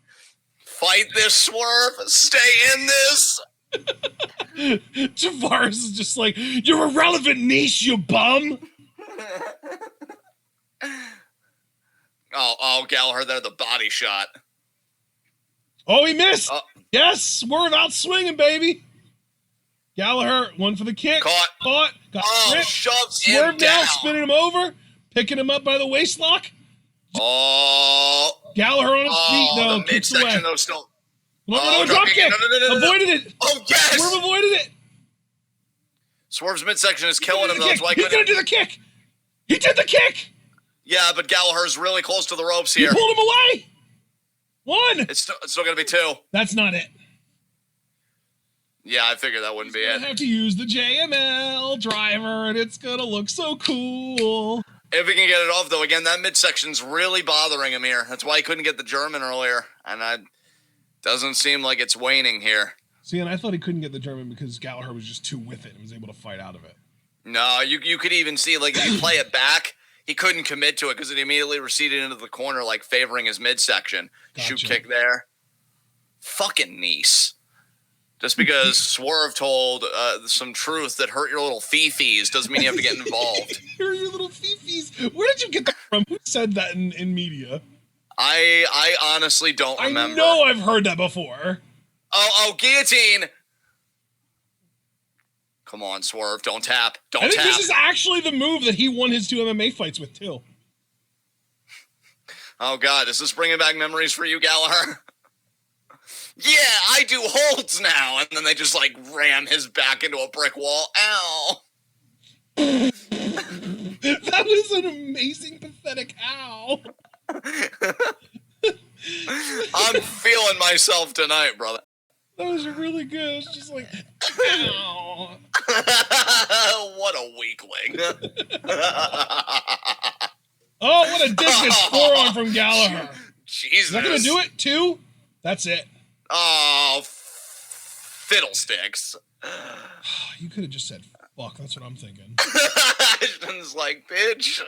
Fight this, Swerve. Stay in this. Tavares is just like, you're irrelevant, niche, you bum. Oh, Gallagher there, the body shot. Oh, he missed. Yes, Swerve out swinging, baby. Gallagher, one for the kick. Caught. Got shoves Swerve him down. now, spinning him over, picking him up by the waistlock. Oh. Gallagher on his feet, though. The midsection, though, still. No, drop kick. No. Avoided it. Oh, yes. Swerve avoided it. Swerve's midsection is killing him, though. He's going to do the kick. He did the kick. Yeah, but Gallagher's really close to the ropes here. He pulled him away. One. It's still going to be two. That's not it. Yeah, I figured that wouldn't be it. I have to use the JML driver, and it's going to look so cool. If we can get it off, though, again, that midsection's really bothering him here. That's why he couldn't get the German earlier, and doesn't seem like it's waning here. See, and I thought he couldn't get the German because Gallagher was just too with it and was able to fight out of it. No, you could even see, like, if you play it back, he couldn't commit to it because it immediately receded into the corner, like, favoring his midsection. Gotcha. Shoot kick there. Fucking Nice. Just because Swerve told some truth that hurt your little fifis doesn't mean you have to get involved. Hurt your little fifis? Where did you get that from? Who said that in media? I honestly don't remember. I know I've heard that before. Oh, guillotine. Come on, Swerve. Don't tap. Don't tap. I think this is actually the move that he won his 2 MMA fights with, too. Oh, God. Is this bringing back memories for you, Gallagher? Yeah, I do holds now. And then they just, like, ram his back into a brick wall. Ow. That was an amazing, pathetic ow. I'm feeling myself tonight, brother. That was really good. It's just like, ow. What a weakling. Oh, what a discus forearm from Gallagher. Jesus. Is that going to do it, 2? That's it. Oh, fiddlesticks. You could have just said, fuck. That's what I'm thinking. Ashton's like, bitch.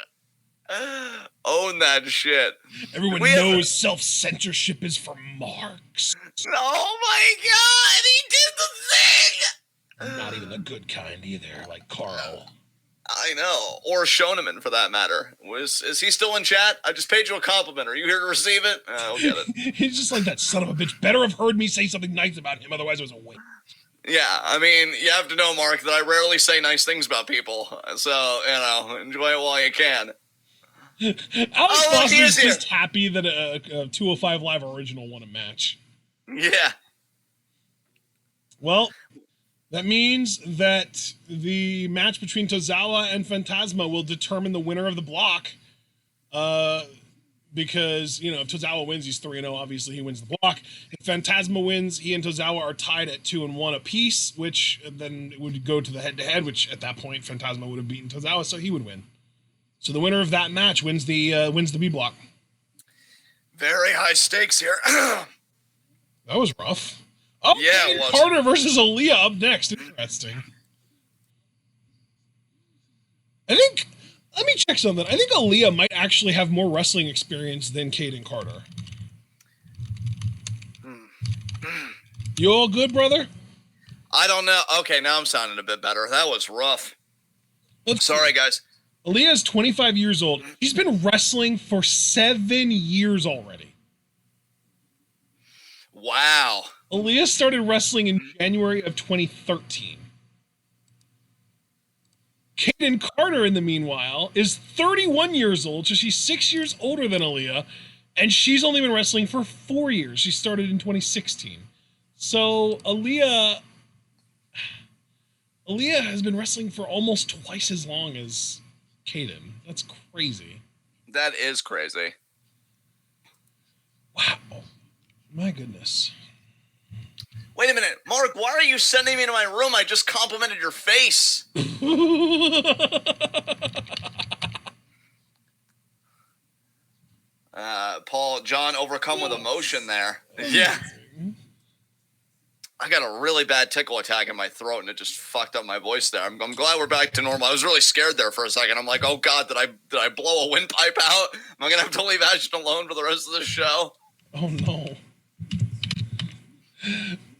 Own that shit. Everyone knows self-censorship is for marks. Oh my God, he did the thing! Not even the good kind either, like Carl. I know. Or Shoneman, for that matter. Is he still in chat? I just paid you a compliment. Are you here to receive it? I'll get it. He's just like, that son of a bitch better have heard me say something nice about him, otherwise it was a waste. Yeah, I mean, you have to know, Mark, that I rarely say nice things about people. So, enjoy it while you can. Alex Foster is just happy that a 205 Live original won a match. Yeah. Well, that means that the match between Tozawa and Phantasma will determine the winner of the block. Because, if Tozawa wins, he's 3-0. Obviously, he wins the block. If Phantasma wins, he and Tozawa are tied at 2-1 apiece, which then would go to the head-to-head, which at that point, Phantasma would have beaten Tozawa, so he would win. So the winner of that match wins the B block. Very high stakes here. That was rough. Oh, yeah, it was. Carter versus Aaliyah up next. Interesting. Let me check something. I think Aaliyah might actually have more wrestling experience than Caden Carter. You all good, brother? I don't know. Okay, now I'm sounding a bit better. That was rough. Sorry, guys. Aaliyah's 25 years old. She's been wrestling for 7 years already. Wow. Aaliyah started wrestling in January of 2013. Kaden Carter, in the meanwhile, is 31 years old, so she's 6 years older than Aaliyah, and she's only been wrestling for 4 years. She started in 2016. So Aaliyah has been wrestling for almost twice as long as Kaden. That's crazy. That is crazy. Wow. My goodness. Wait a minute, Mark, why are you sending me to my room? I just complimented your face. John overcome with emotion there. Yeah. I got a really bad tickle attack in my throat, and it just fucked up my voice there. I'm glad we're back to normal. I was really scared there for a second. I'm like, oh God, did I blow a windpipe out? Am I going to have to leave Ashton alone for the rest of the show? Oh, no.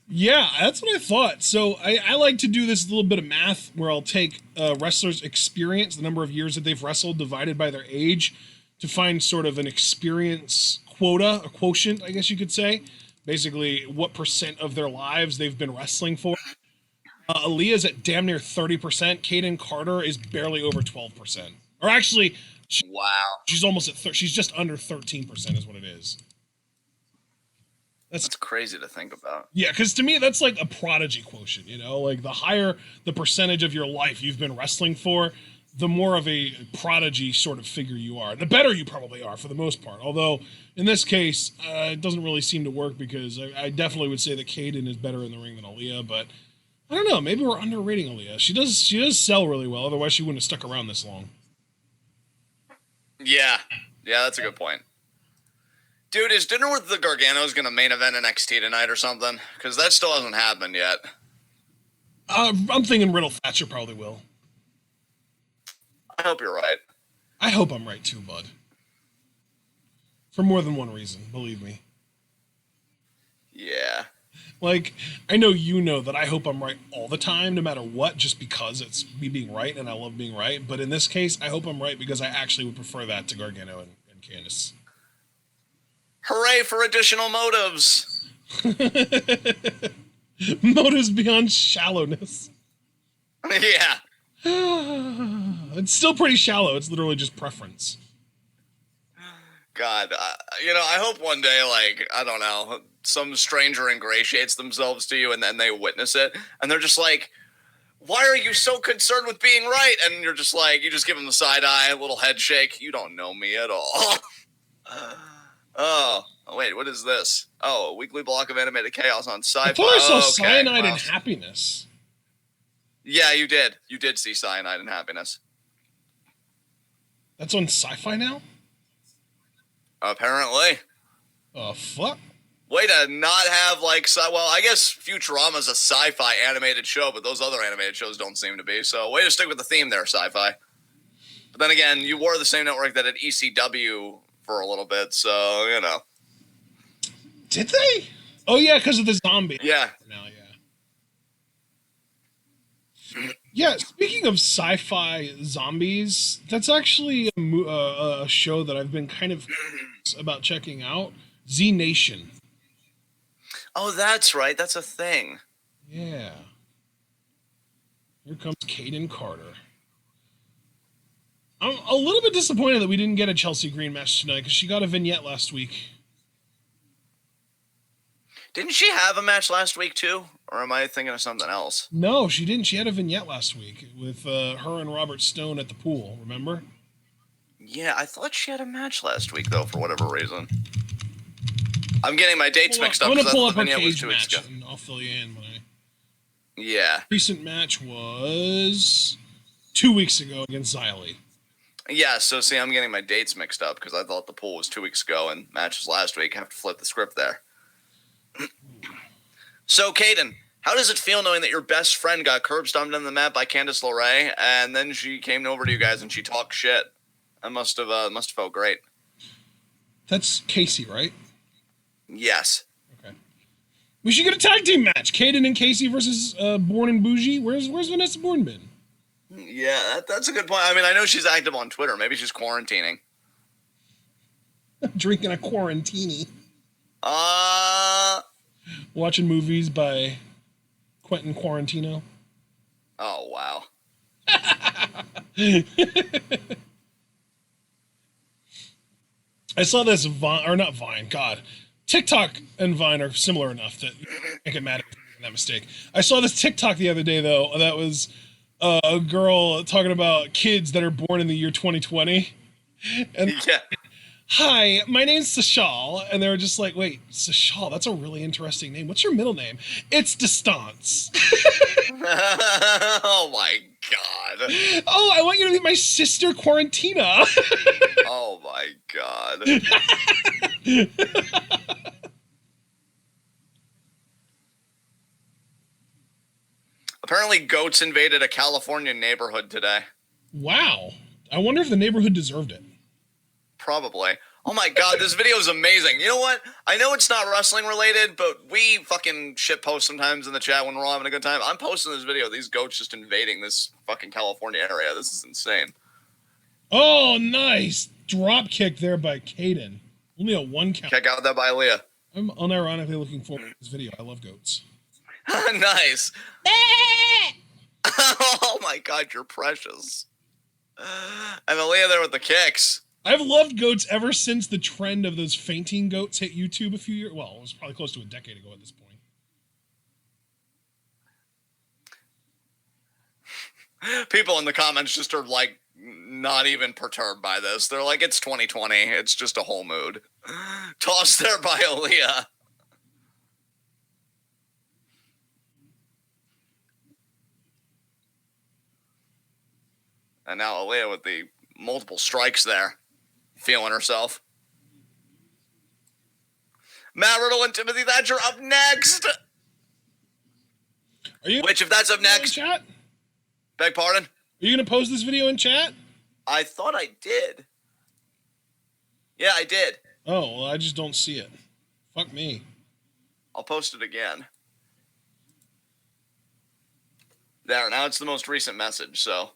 Yeah, that's what I thought. So I like to do this little bit of math where I'll take a wrestler's experience, the number of years that they've wrestled, divided by their age, to find sort of an experience quota, a quotient, I guess you could say. Basically, what percent of their lives they've been wrestling for. Aaliyah's at damn near 30%. Kaden Carter is barely over 12%. Or actually, wow, she's almost at she's just under 13% is what it is. That's crazy to think about. Yeah, because to me, that's like a prodigy quotient, you know? Like, the higher the percentage of your life you've been wrestling for, the more of a prodigy sort of figure you are. The better you probably are, for the most part. Although, in this case, it doesn't really seem to work, because I definitely would say that Kaden is better in the ring than Aaliyah, but I don't know. Maybe we're underrating Aaliyah. She does sell really well, otherwise she wouldn't have stuck around this long. Yeah, that's a good point. Dude, is Dinner with the Garganos going to main event NXT tonight or something? Because that still hasn't happened yet. I'm thinking Riddle Thatcher probably will. I hope you're right. I hope I'm right too, bud. For more than one reason, believe me. Yeah. Like, I know you know that I hope I'm right all the time, no matter what, just because it's me being right and I love being right. But in this case, I hope I'm right because I actually would prefer that to Gargano and Candice. Hooray for additional motives. Motives beyond shallowness. Yeah. It's still pretty shallow. It's literally just preference. God, I hope one day, like, I don't know, some stranger ingratiates themselves to you and then they witness it. And they're just like, why are you so concerned with being right? And you're just like, you just give them the side eye, a little head shake. You don't know me at all. Oh, wait, what is this? Oh, a weekly block of animated chaos on Sci-Fi. I thought I saw Cyanide and Happiness. Yeah, you did. You did see Cyanide and Happiness. That's on Sci-Fi now? Apparently. Oh, fuck. Way to not have, like, well, I guess Futurama's a sci-fi animated show, but those other animated shows don't seem to be. So, way to stick with the theme there, Sci-Fi. But then again, you were the same network that had ECW for a little bit, so, you know. Did they? Oh, yeah, because of the zombie. Yeah. Now, yeah. Yeah, speaking of sci-fi zombies, that's actually a show that I've been kind of about checking out. Z Nation. Oh, that's right. That's a thing. Yeah. Here comes Kaden Carter. I'm a little bit disappointed that we didn't get a Chelsea Green match tonight, because she got a vignette last week. Didn't she have a match last week, too? Or am I thinking of something else? No, she didn't. She had a vignette last week with her and Robert Stone at the pool, remember? Yeah, I thought she had a match last week, though, for whatever reason. I'm getting my dates mixed up. I'm going to pull up her cage match, and I'll fill you in. Yeah. Recent match was 2 weeks ago against Xylee. Yeah, so see, I'm getting my dates mixed up, because I thought the pool was 2 weeks ago, and match was last week. I have to flip the script there. So, Kaden, how does it feel knowing that your best friend got curb stomped on the mat by Candice LeRae, and then she came over to you guys and she talked shit? That must have felt great. That's Casey, right? Yes. Okay. We should get a tag team match. Kaden and Casey versus Born and Bougie. Where's Vanessa Bourne been? Yeah, that's a good point. I mean, I know she's active on Twitter. Maybe she's quarantining. Drinking a quarantini. Watching movies by Quentin Quarantino. Oh, wow. I saw this Vine, or not Vine, God. TikTok and Vine are similar enough that you can't get mad at that mistake. I saw this TikTok the other day, though, that was a girl talking about kids that are born in the year 2020. And Yeah. hi, my name's Sashal. And they were just like, wait, Sashal, that's a really interesting name. What's your middle name? It's Distance. Oh my God. Oh, I want you to meet my sister Quarantina. Oh my God. Apparently goats invaded a California neighborhood today. Wow. I wonder if the neighborhood deserved it. Probably. Oh my God, this video is amazing. You know what? I know it's not wrestling related, but we fucking shit post sometimes in the chat when we're all having a good time. I'm posting this video. These goats just invading this fucking California area. This is insane. Oh, nice. Drop kick there by Caden. Only a 1 count. Check out that by Leah. I'm unironically looking forward to this video. I love goats. Nice. Oh my God, you're precious. And Aaliyah there with the kicks. I've loved goats ever since the trend of those fainting goats hit YouTube a few years. Well, it was probably close to a decade ago at this point. People in the comments just are like not even perturbed by this. They're like, it's 2020. It's just a whole mood. Tossed there by Aaliyah. And now Aaliyah with the multiple strikes there. Feeling herself. Matt Riddle and Timothy Thatcher up next. Which, if that's up next... Chat? Beg pardon? Are you going to post this video in chat? I thought I did. Yeah, I did. Oh, well, I just don't see it. Fuck me. I'll post it again. There, now it's the most recent message, so...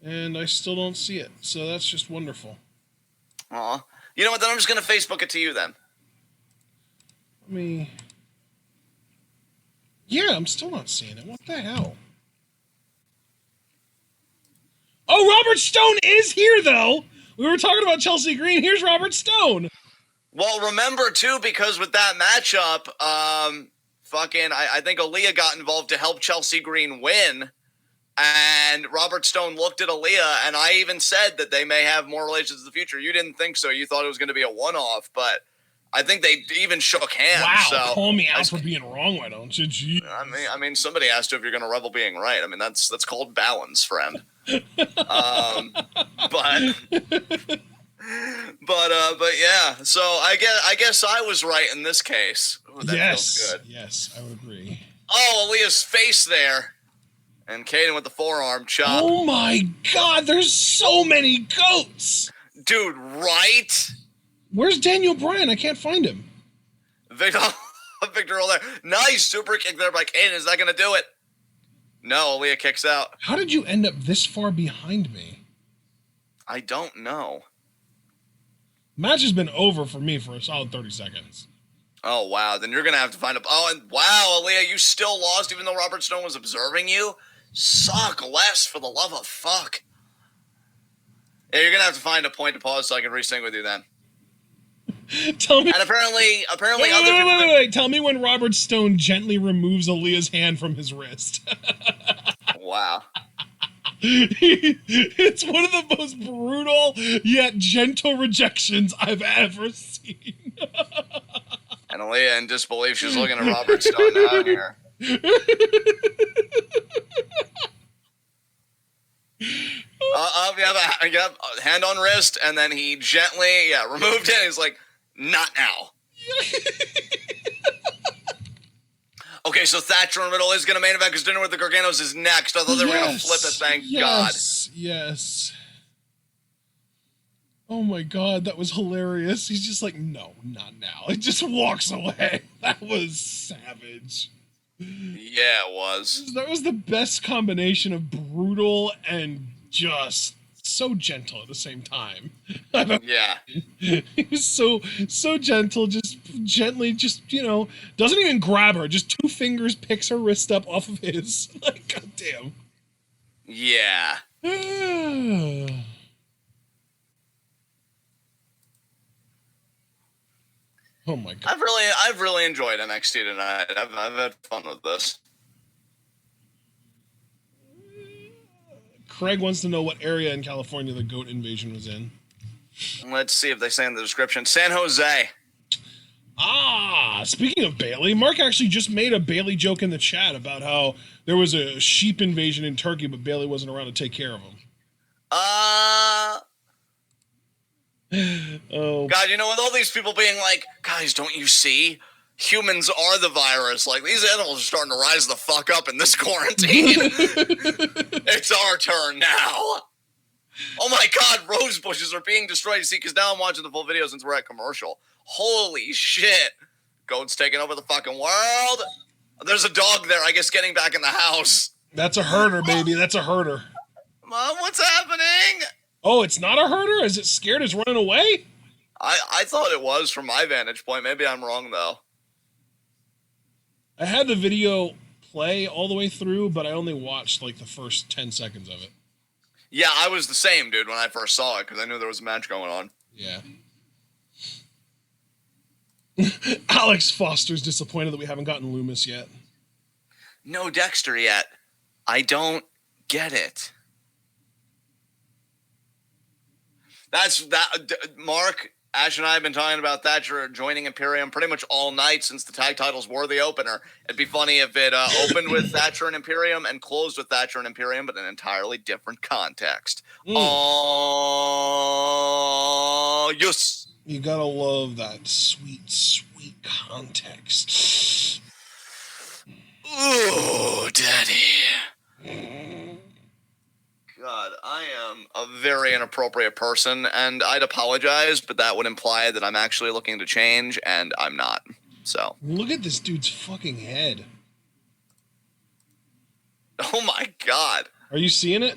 And I still don't see it, so that's just wonderful. Aw. You know what, then I'm just going to Facebook it to you then. Yeah, I'm still not seeing it. What the hell? Oh, Robert Stone is here, though! We were talking about Chelsea Green. Here's Robert Stone! Well, remember, too, because with that matchup, I think Aaliyah got involved to help Chelsea Green win. And Robert Stone looked at Aaliyah, and I even said that they may have more relations in the future. You didn't think so. You thought it was going to be a one-off, but I think they even shook hands. Wow, so call me out for being wrong, why don't you? Jeez. I mean, somebody asked you if you're going to revel being right. I mean, that's called balance, friend. But yeah. So I guess I was right in this case. Ooh, that feels good. Yes, I would agree. Oh, Aaliyah's face there. And Caden with the forearm chop. Oh my God, there's so many goats! Dude, right? Where's Daniel Bryan? I can't find him. Victor Earl there. Nice super kick there by Caden. Is that going to do it? No, Aaliyah kicks out. How did you end up this far behind me? I don't know. Match has been over for me for a solid 30 seconds. Oh, wow. Then you're going to have to find a... Oh, and wow, Aaliyah, you still lost even though Robert Stone was observing you? Suck less, for the love of fuck. Yeah, you're going to have to find a point to pause so I can re-sync with you then. Tell me... And apparently wait. Tell me when Robert Stone gently removes Aaliyah's hand from his wrist. Wow. It's one of the most brutal yet gentle rejections I've ever seen. And Aaliyah, in disbelief, she's looking at Robert Stone down here. You have a hand on wrist, and then he gently, removed it. He's like, not now. Okay, so Thatcher and Riddle is going to main event because Dinner with the Garganos is next. I thought they were going to flip it, thank God. Yes. Oh my God, that was hilarious. He's just like, no, not now. He just walks away. That was savage. Yeah, it was. That was the best combination of brutal and just so gentle at the same time. Yeah. He was so gentle, just gently, doesn't even grab her, just 2 fingers picks her wrist up off of his. Like, goddamn. Yeah. Oh my god. I've really enjoyed NXT tonight. I've had fun with this. Craig wants to know what area in California the goat invasion was in. Let's see if they say in the description. San Jose. Speaking of Bailey, Mark actually just made a Bailey joke in the chat about how there was a sheep invasion in Turkey, but Bailey wasn't around to take care of them. Oh God, you know, with all these people being like, guys, don't you see? Humans are the virus. Like, these animals are starting to rise the fuck up in this quarantine. It's our turn now. Oh my god, rose bushes are being destroyed. See, because now I'm watching the full video since we're at commercial. Holy shit. Goat's taking over the fucking world. There's a dog there, I guess, getting back in the house. That's a herder, baby. That's a herder. Mom, what's happening? Oh, it's not a herder? Is it scared it's running away? I thought it was from my vantage point. Maybe I'm wrong, though. I had the video play all the way through, but I only watched like the first 10 seconds of it. Yeah, I was the same, dude, when I first saw it, because I knew there was a match going on. Yeah. Alex Foster's disappointed that we haven't gotten Loomis yet. No Dexter yet. I don't get it. Mark, Ash and I have been talking about Thatcher joining Imperium pretty much all night since the tag titles were the opener. It'd be funny if it opened with Thatcher and Imperium and closed with Thatcher and Imperium, but in an entirely different context. Oh, yes. You gotta love that sweet, sweet context. Ooh, Daddy. God, I am a very inappropriate person, and I'd apologize, but that would imply that I'm actually looking to change, and I'm not. So. Look at this dude's fucking head. Oh my god. Are you seeing it?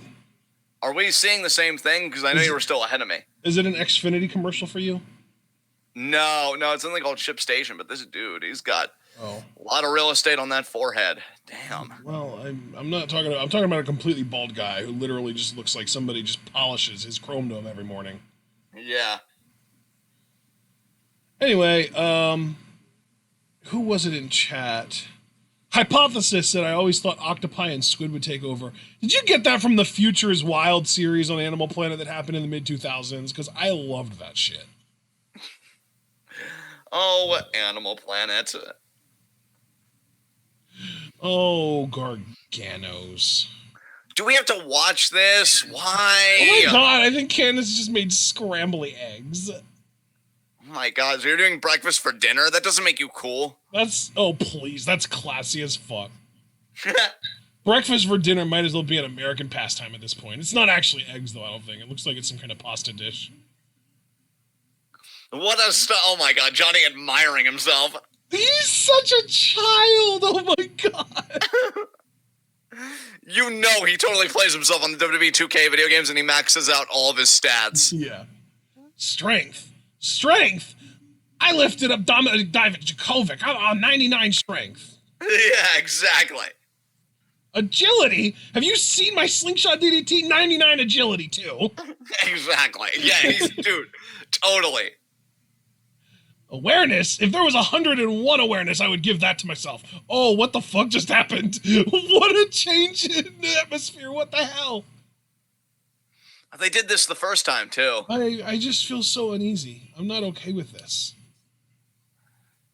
Are we seeing the same thing? Because I know you were still ahead of me. Is it an Xfinity commercial for you? No, it's something called Ship Station, but this dude, he's got a lot of real estate on that forehead. Damn. Well, I'm not talking about, I'm talking about a completely bald guy who literally just looks like somebody just polishes his chrome dome every morning. Yeah. Anyway, who was it in chat? Hypothesis said I always thought octopi and squid would take over. Did you get that from the Future is Wild series on Animal Planet that happened in the mid-2000s? Because I loved that shit. Oh, Animal Planet. Oh, Garganos. Do we have to watch this? Why? Oh my god, I think Candace just made scrambly eggs. Oh my god, so you're doing breakfast for dinner? That doesn't make you cool. Oh please, that's classy as fuck. Breakfast for dinner might as well be an American pastime at this point. It's not actually eggs though, I don't think. It looks like it's some kind of pasta dish. What a oh my god, Johnny admiring himself. He's such a child, oh my god. You know he totally plays himself on the WWE 2K video games and he maxes out all of his stats. Yeah. Strength. I lifted up Dominic Divac. I'm on 99 strength. Yeah, exactly. Agility? Have you seen my slingshot DDT? 99 agility too. Exactly. Yeah, dude, totally. Awareness? If there was 101 awareness, I would give that to myself. Oh, what the fuck just happened? What a change in the atmosphere. What the hell? They did this the first time, too. I just feel so uneasy. I'm not okay with this.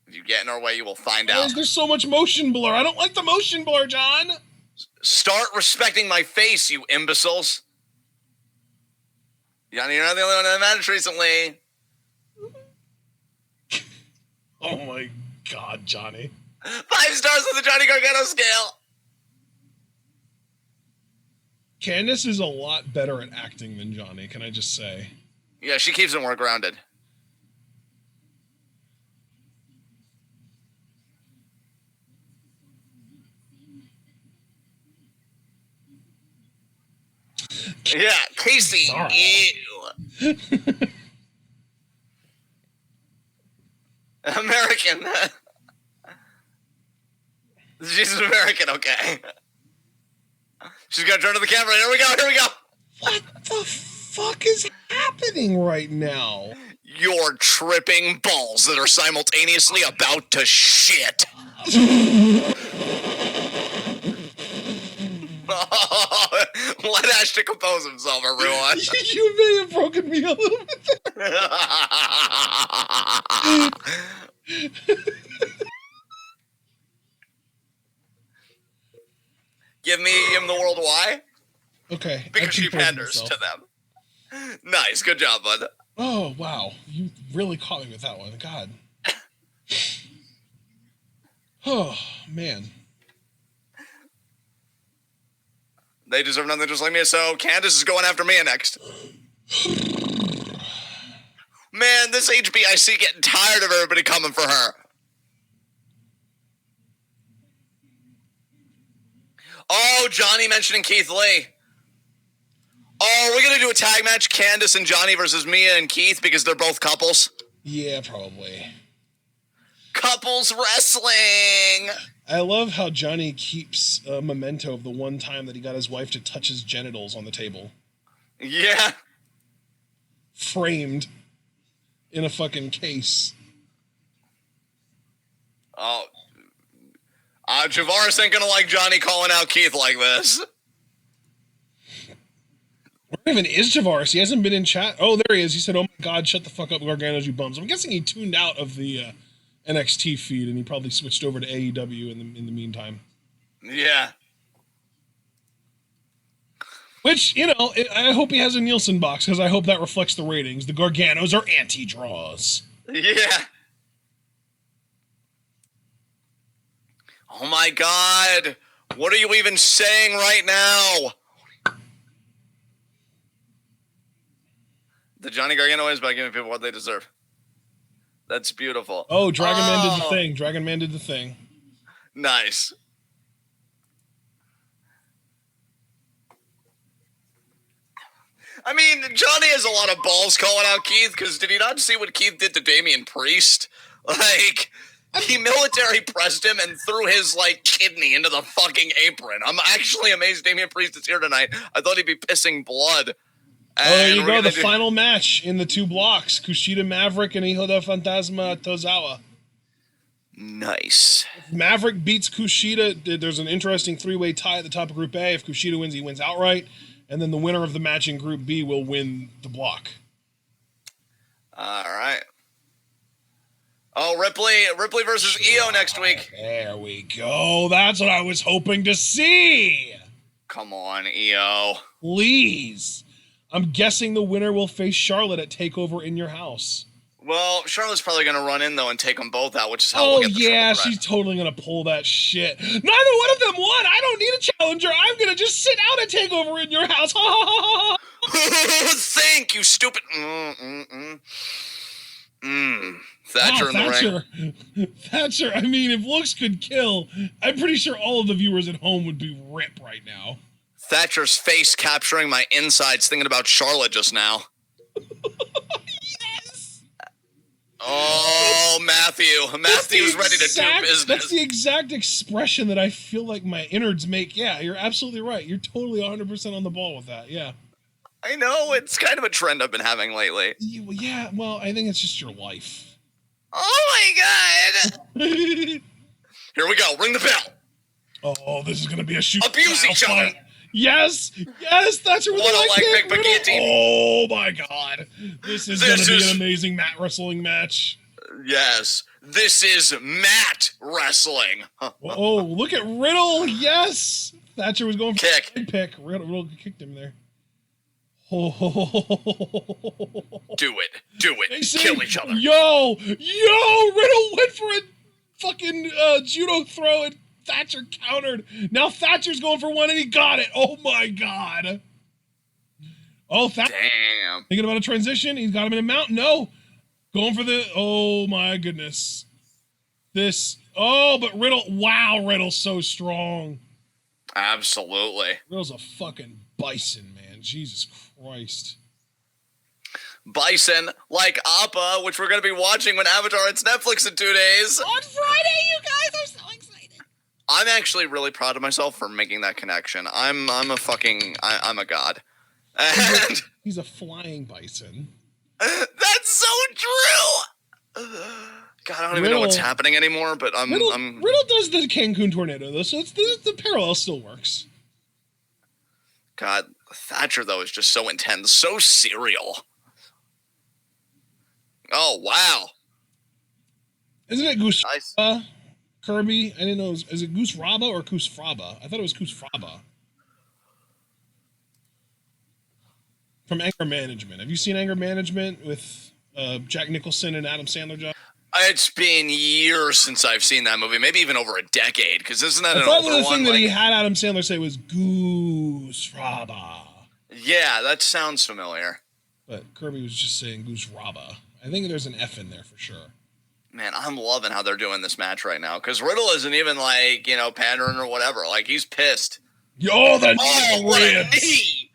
If you get in our way, you will find out. There's so much motion blur. I don't like the motion blur, John. Start respecting my face, you imbeciles. Johnny, you're not the only one that managed recently. Oh my god, Johnny. 5 stars on the Johnny Gargano scale. Candace is a lot better at acting than Johnny, can I just say? Yeah, she keeps it more grounded. Yeah, Casey. Ew. American. She's an American, okay. She's gonna turn to the camera. Here we go. Here we go. What the fuck is happening right now? You're tripping balls that are simultaneously about to shit. Let Ashton compose himself, everyone. You may have broken me a little bit. Give him the world why? Okay. Because she panders to them. Nice. Good job, bud. Oh, wow. You really caught me with that one. God. Oh, man. They deserve nothing just like me, so Candace is going after Mia next. Man, this HBIC getting tired of everybody coming for her. Oh, Johnny mentioning Keith Lee. Oh, are we going to do a tag match, Candace and Johnny versus Mia and Keith, because they're both couples? Yeah, probably. Couples wrestling! I love how Johnny keeps a memento of the one time that he got his wife to touch his genitals on the table. Yeah. Framed in a fucking case. Oh. Javaris ain't gonna like Johnny calling out Keith like this. Where even is Javaris? He hasn't been in chat. Oh, there he is. He said, "Oh my God, shut the fuck up, Garganos, you bums." I'm guessing he tuned out of the NXT feed and he probably switched over to AEW in the meantime. Yeah. Which, you know, I hope he has a Nielsen box because I hope that reflects the ratings. The Garganos are anti-draws. Yeah. Oh my God. What are you even saying right now? The Johnny Gargano is by giving people what they deserve. That's beautiful. Oh, Dragon Man did the thing. Dragon Man did the thing. Nice. I mean, Johnny has a lot of balls calling out Keith, because did he not see what Keith did to Damian Priest? Like, he military pressed him and threw his, like, kidney into the fucking apron. I'm actually amazed Damian Priest is here tonight. I thought he'd be pissing blood. Oh, there you go. The final match in the 2 blocks. Kushida Maverick and Hijo del Fantasma Tozawa. Nice. If Maverick beats Kushida, there's an interesting 3-way tie at the top of Group A. If Kushida wins, he wins outright. And then the winner of the match in Group B will win the block. All right. Oh, Ripley versus Io next week. There we go. That's what I was hoping to see. Come on, Io. Please. I'm guessing the winner will face Charlotte at TakeOver in your house. Well, Charlotte's probably going to run in, though, and take them both out, which is how we'll get the yeah, she's totally going to pull that shit. Neither one of them won. I don't need a challenger. I'm going to just sit out at TakeOver in your house. Think, you stupid. Thatcher in the ring. Thatcher, I mean, if looks could kill, I'm pretty sure all of the viewers at home would be rip right now. Thatcher's face capturing my insides thinking about Charlotte just now. Yes! Oh, Matthew's ready to do business. That's the exact expression that I feel like my innards make. Yeah, you're absolutely right. You're totally 100% on the ball with that. Yeah. I know. It's kind of a trend I've been having lately. Yeah, well, I think it's just your life. Oh, my God. Here we go. Ring the bell. Oh, this is going to be a shoot. Abuse each other. Yes, Thatcher with what a leg pick, guillotine. Oh my God, this is going to be an amazing mat wrestling match. Yes, this is mat wrestling. Oh, look at Riddle. Yes, Thatcher was going for kick. A leg pick. Riddle kicked him there. Oh. Do it. Kill each other. Yo, Riddle went for a fucking judo throw and Thatcher countered. Now Thatcher's going for one and he got it. Oh my God. Oh, Thatcher. Damn. Thinking about a transition. He's got him in a mount. No. Going for the. Oh my goodness. But Riddle. Wow, Riddle's so strong. Absolutely. Riddle's a fucking bison, man. Jesus Christ. Bison, like Appa, which we're going to be watching when Avatar hits Netflix in 2 days. On Friday, you guys are so excited. I'm actually really proud of myself for making that connection. I'm a god. And He's a flying bison. that's so true. God, I don't even know what's happening anymore, but Riddle does the Cancun tornado though, so the parallel still works. God, Thatcher though is just so intense, so serial. Oh wow! Isn't it Goose Kirby? I didn't know. Is it Goose Raba or Goose Fraba? I thought it was Goose Fraba. From Anger Management. Have you seen Anger Management with Jack Nicholson and Adam Sandler? John? It's been years since I've seen that movie, maybe even over a decade. Because isn't that an older one? The thing that he had Adam Sandler say was Goose Raba. Yeah, that sounds familiar. But Kirby was just saying Goose Raba. I think there's an F in there for sure. Man, I'm loving how they're doing this match right now. Because Riddle isn't even like, pandering or whatever. Like, he's pissed. Oh, the ribs.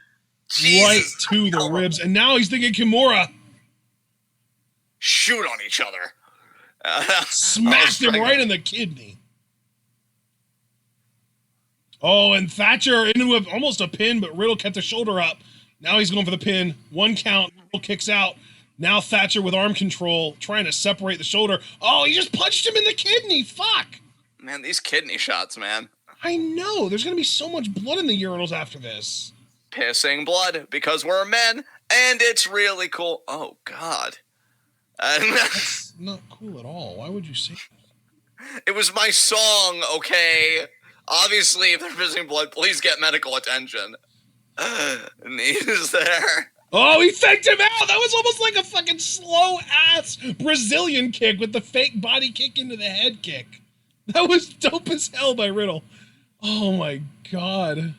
Right to the ribs. And now he's thinking Kimura. Shoot on each other. Smashed him right in the kidney. Oh, and Thatcher into almost a pin, but Riddle kept the shoulder up. Now he's going for the pin. 1 count. Riddle kicks out. Now Thatcher with arm control, trying to separate the shoulder. Oh, he just punched him in the kidney. Fuck. Man, these kidney shots, man. I know. There's going to be so much blood in the urinals after this. Pissing blood because we're men, and it's really cool. Oh, God. That's not cool at all. Why would you say that? It was my song, okay? Obviously, if they're pissing blood, please get medical attention. Knees there. Oh, he faked him out! That was almost like a fucking slow-ass Brazilian kick with the fake body kick into the head kick. That was dope as hell by Riddle. Oh, my God.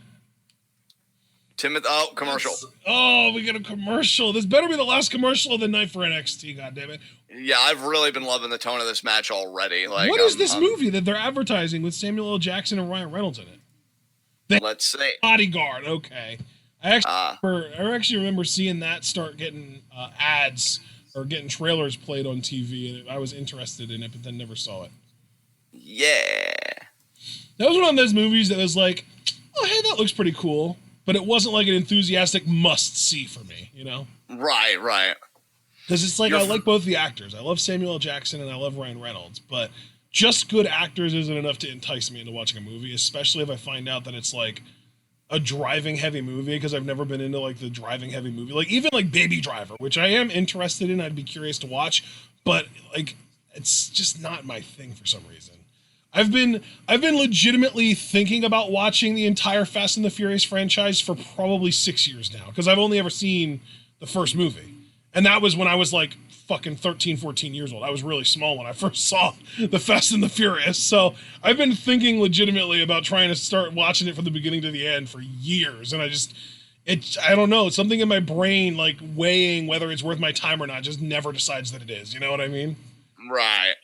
Commercial. Oh, we got a commercial. This better be the last commercial of the night for NXT, goddammit. Yeah, I've really been loving the tone of this match already. Like, what is this movie that they're advertising with Samuel L. Jackson and Ryan Reynolds in it? Let's see. Bodyguard, okay. I actually remember seeing that start getting ads or getting trailers played on TV, and I was interested in it, but then never saw it. Yeah. That was one of those movies that was like, oh, hey, that looks pretty cool. But it wasn't like an enthusiastic must-see for me, you know? Right. Because it's like, I like both the actors. I love Samuel L. Jackson and I love Ryan Reynolds, but just good actors isn't enough to entice me into watching a movie, especially if I find out that it's like a driving heavy movie, because I've never been into like the driving heavy movie. Like even like Baby Driver, which I am interested in, I'd be curious to watch, but like it's just not my thing for some reason. I've been legitimately thinking about watching the entire Fast and the Furious franchise for probably 6 years now, because I've only ever seen the first movie. And that was when I was like fucking 13, 14 years old. I was really small when I first saw the Fast and the Furious. So I've been thinking legitimately about trying to start watching it from the beginning to the end for years. And I don't know, something in my brain, like weighing whether it's worth my time or not, just never decides that it is. You know what I mean? Right.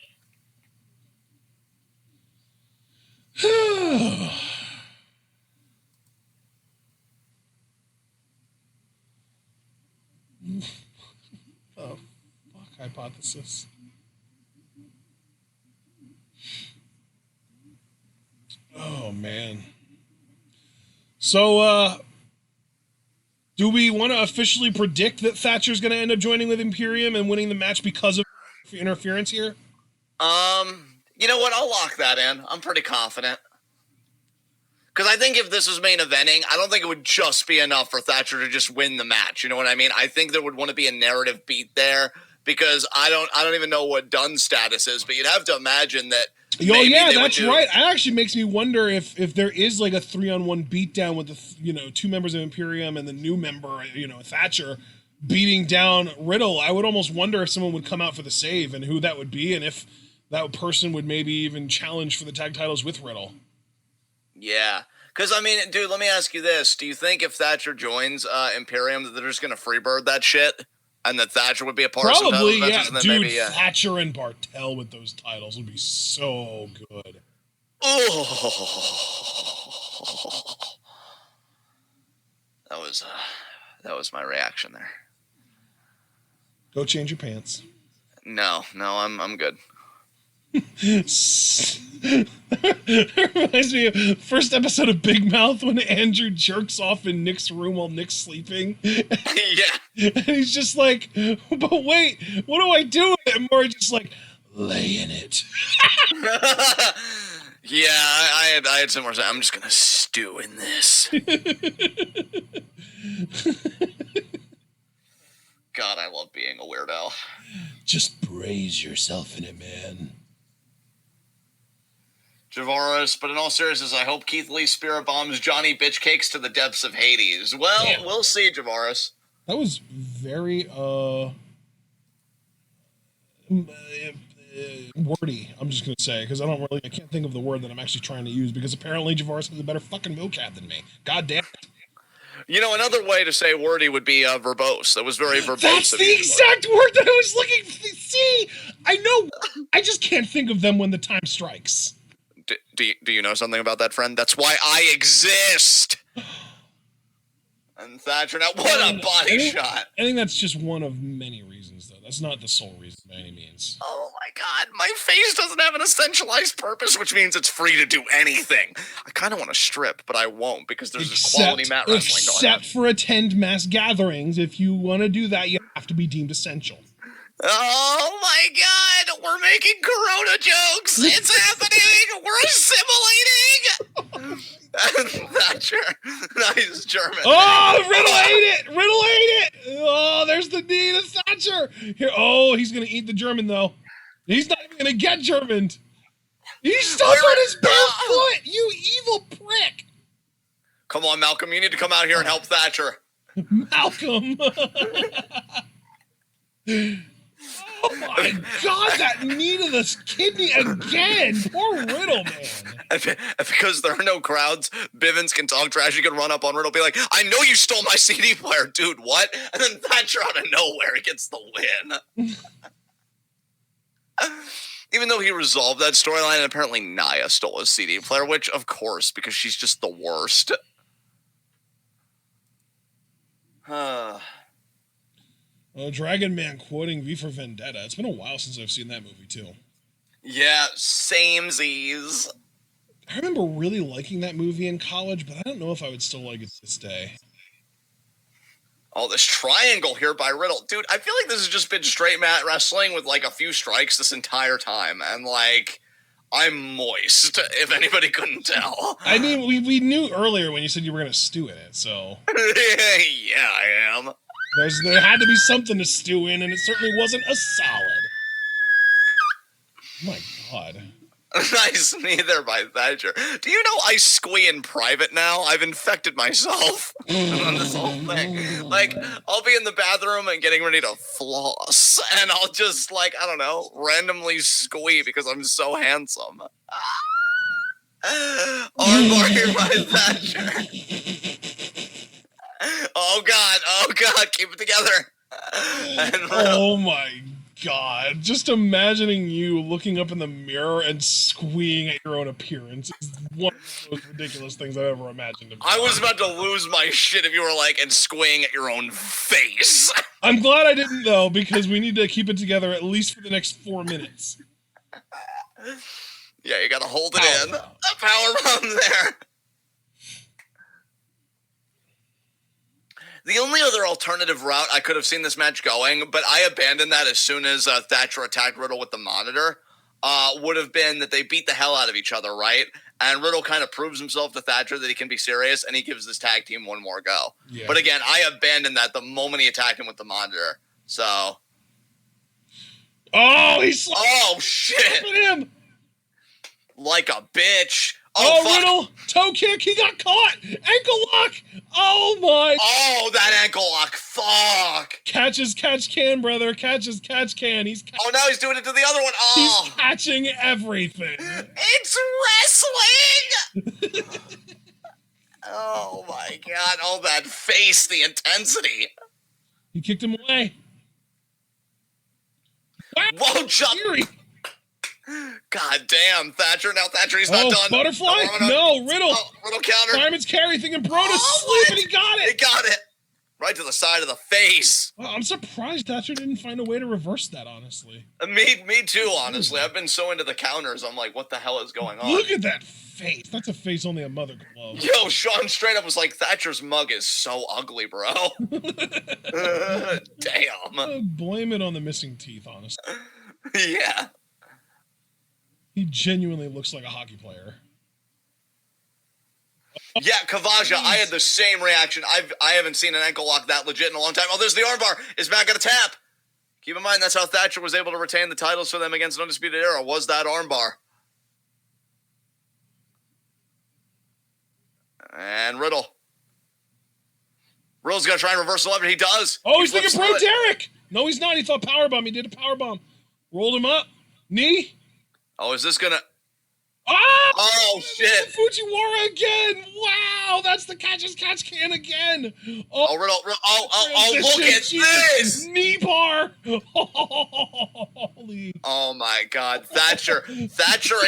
Oh, fuck hypothesis. Oh, man. So, do we want to officially predict that Thatcher's going to end up joining with Imperium and winning the match because of interference here? You know what? I'll lock that in. I'm pretty confident. Because I think if this was main eventing, I don't think it would just be enough for Thatcher to just win the match. You know what I mean? I think there would want to be a narrative beat there, because I don't even know what Dunn's status is, but you'd have to imagine that. Oh yeah, that's right. It actually makes me wonder if there is like a 3-on-1 beatdown with the 2 members of Imperium and the new member, Thatcher, beating down Riddle. I would almost wonder if someone would come out for the save and who that would be, and if that person would maybe even challenge for the tag titles with Riddle. Yeah. Because, I mean, dude, let me ask you this. Do you think if Thatcher joins Imperium that they're just going to freebird that shit? And that Thatcher would be a part of some Probably, yeah. And then dude, maybe, Thatcher and Bartel with those titles would be so good. Oh. That was my reaction there. Go change your pants. No, I'm good. Reminds me of first episode of Big Mouth when Andrew jerks off in Nick's room while Nick's sleeping. Yeah. And he's just like, but wait, what do I do? And Maury just like, lay in it. Yeah, I had some more. I'm just gonna stew in this. God, I love being a weirdo. Just braise yourself in it, man. Javaris, but in all seriousness, I hope Keith Lee spirit bombs Johnny Bitch Cakes to the depths of Hades. Well, damn. We'll see, Javaris. That was very, wordy, I'm just going to say, because I can't think of the word that I'm actually trying to use, because apparently Javaris has a better fucking vocab than me. God damn it. You know, another way to say wordy would be verbose. That was very verbose. That's the exact word that I was looking for. See, I know. I just can't think of them when the time strikes. Do you know something about that, friend? That's why I exist. And Thatcher, now what a body shot. I think that's just one of many reasons, though. That's not the sole reason by any means. Oh my God, my face doesn't have an essentialized purpose, which means it's free to do anything. I kind of want to strip, but I won't because there's this quality mat wrestling going on. Except for attend mass gatherings. If you want to do that, you have to be deemed essential. Oh my God, we're making Corona jokes. It's happening. We're assimilating. Thatcher, nice German. Oh, Riddle ate it. Riddle ate it. Oh, there's the knee to Thatcher. Here. Oh, he's going to eat the German, though. He's not even going to get Germaned. He stepped on his bare foot, you evil prick. Come on, Malcolm, you need to come out here and help Thatcher. Malcolm. Oh my God, that knee to the kidney again. Poor Riddle, man. And because there are no crowds, Bivens can talk trash. He can run up on Riddle, be like, I know you stole my CD player, dude, what? And then Thatcher out of nowhere gets the win. Even though he resolved that storyline, and apparently Nia stole his CD player, which, of course, because she's just the worst. Dragon Man quoting V for Vendetta. It's been a while since I've seen that movie, too. Yeah, samesies. I remember really liking that movie in college, but I don't know if I would still like it to this day. Oh, this triangle here by Riddle. Dude, I feel like this has just been straight mat wrestling with, like, a few strikes this entire time. And, like, I'm moist, if anybody couldn't tell. I mean, we knew earlier when you said you were going to stew in it, so... Yeah, I am. There had to be something to stew in, and it certainly wasn't a salad. Oh my God. Nice knee there by Thatcher. Do you know I squee in private now? I've infected myself on this whole thing. Like, I'll be in the bathroom and getting ready to floss, and I'll just, like, I don't know, randomly squee because I'm so handsome. Armbar here by Thatcher. Oh God, keep it together. Oh my God, just imagining you looking up in the mirror and squeeing at your own appearance is one of the most ridiculous things I've ever imagined. I was about to lose my shit if you were like, and squeeing at your own face. I'm glad I didn't though, because we need to keep it together at least for the next 4 minutes. Yeah, you gotta hold it in. A power bomb there. The only other alternative route I could have seen this match going, but I abandoned that as soon as Thatcher attacked Riddle with the monitor, would have been that they beat the hell out of each other, right? And Riddle kind of proves himself to Thatcher that he can be serious, and he gives this tag team one more go. Yeah. But again, I abandoned that the moment he attacked him with the monitor. So. Oh, he's shit. Him. Like a bitch. Oh, Riddle, toe kick, he got caught, ankle lock, oh my. Oh, that ankle lock, fuck. Catch can, brother, catch can, oh, now he's doing it to the other one, oh. He's catching everything. It's wrestling. Oh my God, oh, that face, the intensity. He kicked him away. Whoa, jump. God damn, Thatcher. Now Thatcher, he's not done. Butterfly? No, Riddle. Oh, Riddle counter. Fireman's carry thinking Brodus slip, and he got it. He got it. Right to the side of the face. Well, I'm surprised Thatcher didn't find a way to reverse that, honestly. Me too, honestly. I've been so into the counters, I'm like, what the hell is going on? Look at that face. That's a face only a mother could love. Yo, Sean straight up was like, Thatcher's mug is so ugly, bro. Damn. Blame it on the missing teeth, honestly. Yeah. He genuinely looks like a hockey player. Yeah, Kavaja, I had the same reaction. I haven't seen an ankle lock that legit in a long time. Oh, there's the armbar. Is Matt going to tap? Keep in mind, that's how Thatcher was able to retain the titles for them against an Undisputed Era, was that armbar. And Riddle. Riddle's going to try and reverse the lever. He does. Oh, he's thinking Bro Derek. No, he's not. He thought powerbomb. He did a powerbomb. Rolled him up. Knee. Oh, is this going to... Oh shit. Fujiwara again. Wow, that's the catch can again. Oh, Riddle. Oh, look at this. Knee bar. Holy. Oh, my God. Thatcher and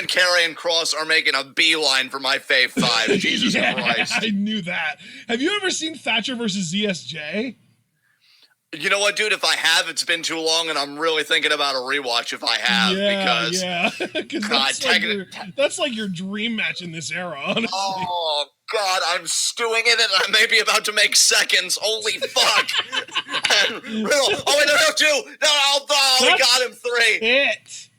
Karrion Kross are making a beeline for my fave 5. Jesus Christ. I knew that. Have you ever seen Thatcher versus ZSJ? You know what, dude? If I have, it's been too long, and I'm really thinking about a rewatch if I have. Because that's like your dream match in this era, honestly. Oh, God, I'm stewing in it, and I may be about to make seconds. Holy fuck. And Riddle. Oh, wait, no, 2. No, we got him 3. It.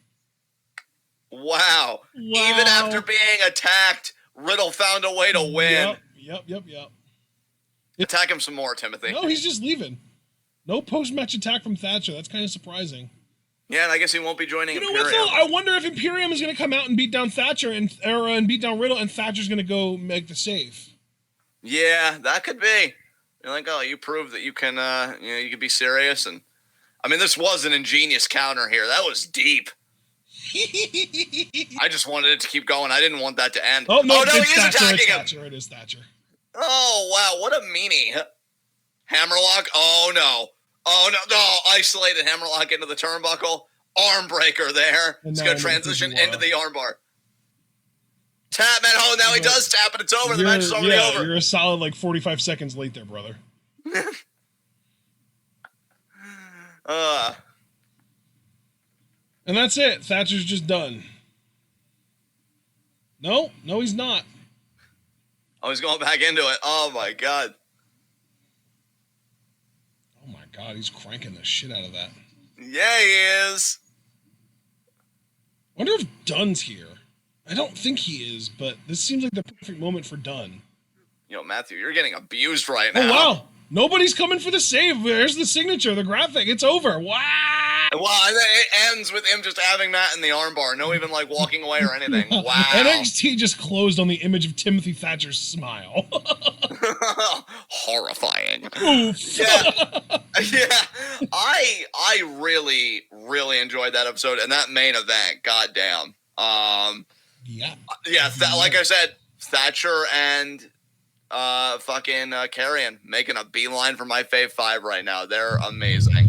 Wow. Even after being attacked, Riddle found a way to win. Yep. Attack him some more, Timothy. No, he's just leaving. No post-match attack from Thatcher. That's kind of surprising. Yeah, and I guess he won't be joining Imperium. What, though? I wonder if Imperium is going to come out and beat down Thatcher and beat down Riddle, and Thatcher's going to go make the save. Yeah, that could be. You're like, oh, you proved that you can, you can be serious. And I mean, this was an ingenious counter here. That was deep. I just wanted it to keep going. I didn't want that to end. Oh, no, he is attacking him. It is Thatcher. Oh, wow, what a meanie. Hammerlock? Oh, no. Oh, no, isolated hammerlock into the turnbuckle. Arm breaker there. It's going to transition into the armbar. Tap, man. Oh, now he does tap, and it's over. The match is already over. You're a solid, 45 seconds late there, brother. And that's it. Thatcher's just done. No, he's not. Oh, he's going back into it. Oh, my God. Oh, my God. He's cranking the shit out of that. Yeah, he is. I wonder if Dunn's here. I don't think he is, but this seems like the perfect moment for Dunn. Matthew, you're getting abused right now. Oh, wow. Nobody's coming for the save. There's the signature, the graphic. It's over. Wow. Well, it ends with him just having that in the armbar. No even, walking away or anything. Wow. NXT just closed on the image of Timothy Thatcher's smile. Horrifying. Oof. Yeah. I really, really enjoyed that episode and that main event. Goddamn. Yeah. Yeah, like I said, Thatcher and fucking Karrion making a beeline for my fave 5 right now. They're amazing.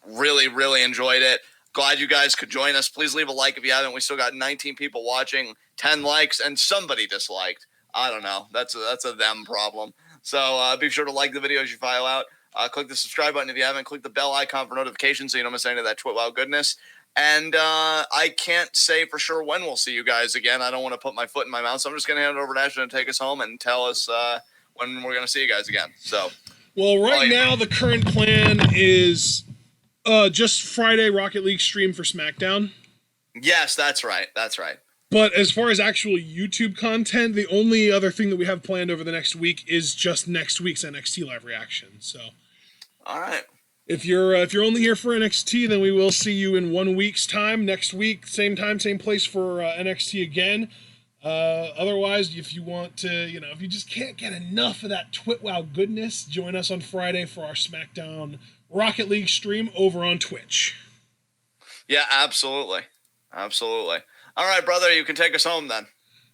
Really, really enjoyed it. Glad you guys could join us. Please leave a like if you haven't. We still got 19 people watching, 10 likes, and somebody disliked. I don't know. That's a them problem. So be sure to like the video as you file out. Click the subscribe button if you haven't. Click the bell icon for notifications so you don't miss any of that Twit Wow goodness. And I can't say for sure when we'll see you guys again. I don't want to put my foot in my mouth, so I'm just going to hand it over to Ashton to take us home and tell us when we're going to see you guys again. So, well, right now the current plan is just Friday Rocket League stream for SmackDown. Yes, that's right. That's right. But as far as actual YouTube content, the only other thing that we have planned over the next week is just next week's NXT live reaction. So, all right. If you're only here for NXT, then we will see you in 1 week's time. Next week, same time, same place for NXT again. Otherwise, if you want to, if you just can't get enough of that Twit Wow goodness, join us on Friday for our SmackDown Rocket League stream over on Twitch. Yeah, absolutely. Absolutely. All right, brother, you can take us home then.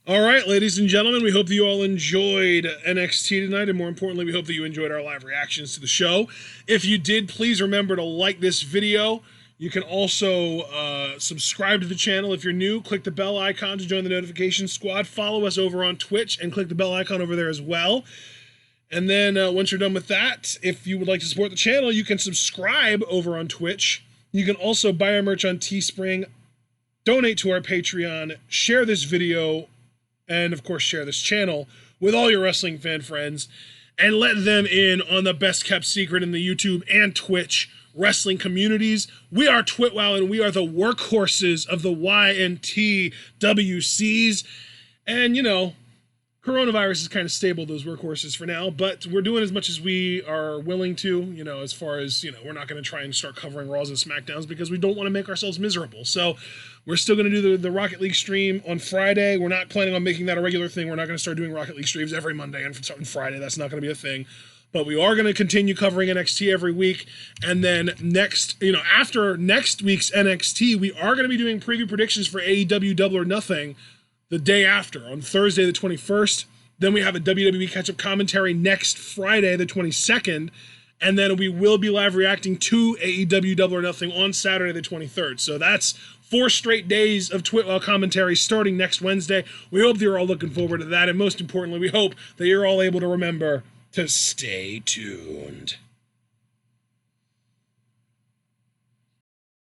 All right, ladies and gentlemen, we hope that you all enjoyed NXT tonight, and more importantly, we hope that you enjoyed our live reactions to the show. If you did, please remember to like this video. You can also subscribe to the channel if you're new. Click the bell icon to join the notification squad. Follow us over on Twitch and click the bell icon over there as well. And then once you're done with that, if you would like to support the channel, you can subscribe over on Twitch. You can also buy our merch on Teespring, donate to our Patreon, share this video, and of course share this channel with all your wrestling fan friends, and let them in on the best kept secret in the YouTube and Twitch wrestling communities. We are Twitwow, and we are the workhorses of the YNTWCs. And, you know, coronavirus is kind of stable, those workhorses for now, but we're doing as much as we are willing to, you know, as far as, you know, we're not going to try and start covering Raws and SmackDowns because we don't want to make ourselves miserable. So we're still going to do the Rocket League stream on Friday. We're not planning on making that a regular thing. We're not going to start doing Rocket League streams every Monday and Friday. That's not going to be a thing. But we are going to continue covering NXT every week. And then next, you know, after next week's NXT, we are going to be doing preview predictions for AEW Double or Nothing the day after, on Thursday the 21st. Then we have a WWE catch-up commentary next Friday the 22nd. And then we will be live reacting to AEW Double or Nothing on Saturday the 23rd. So that's 4 straight days of Twitwell commentary starting next Wednesday. We hope that you're all looking forward to that. And most importantly, we hope that you're all able to remember to stay tuned.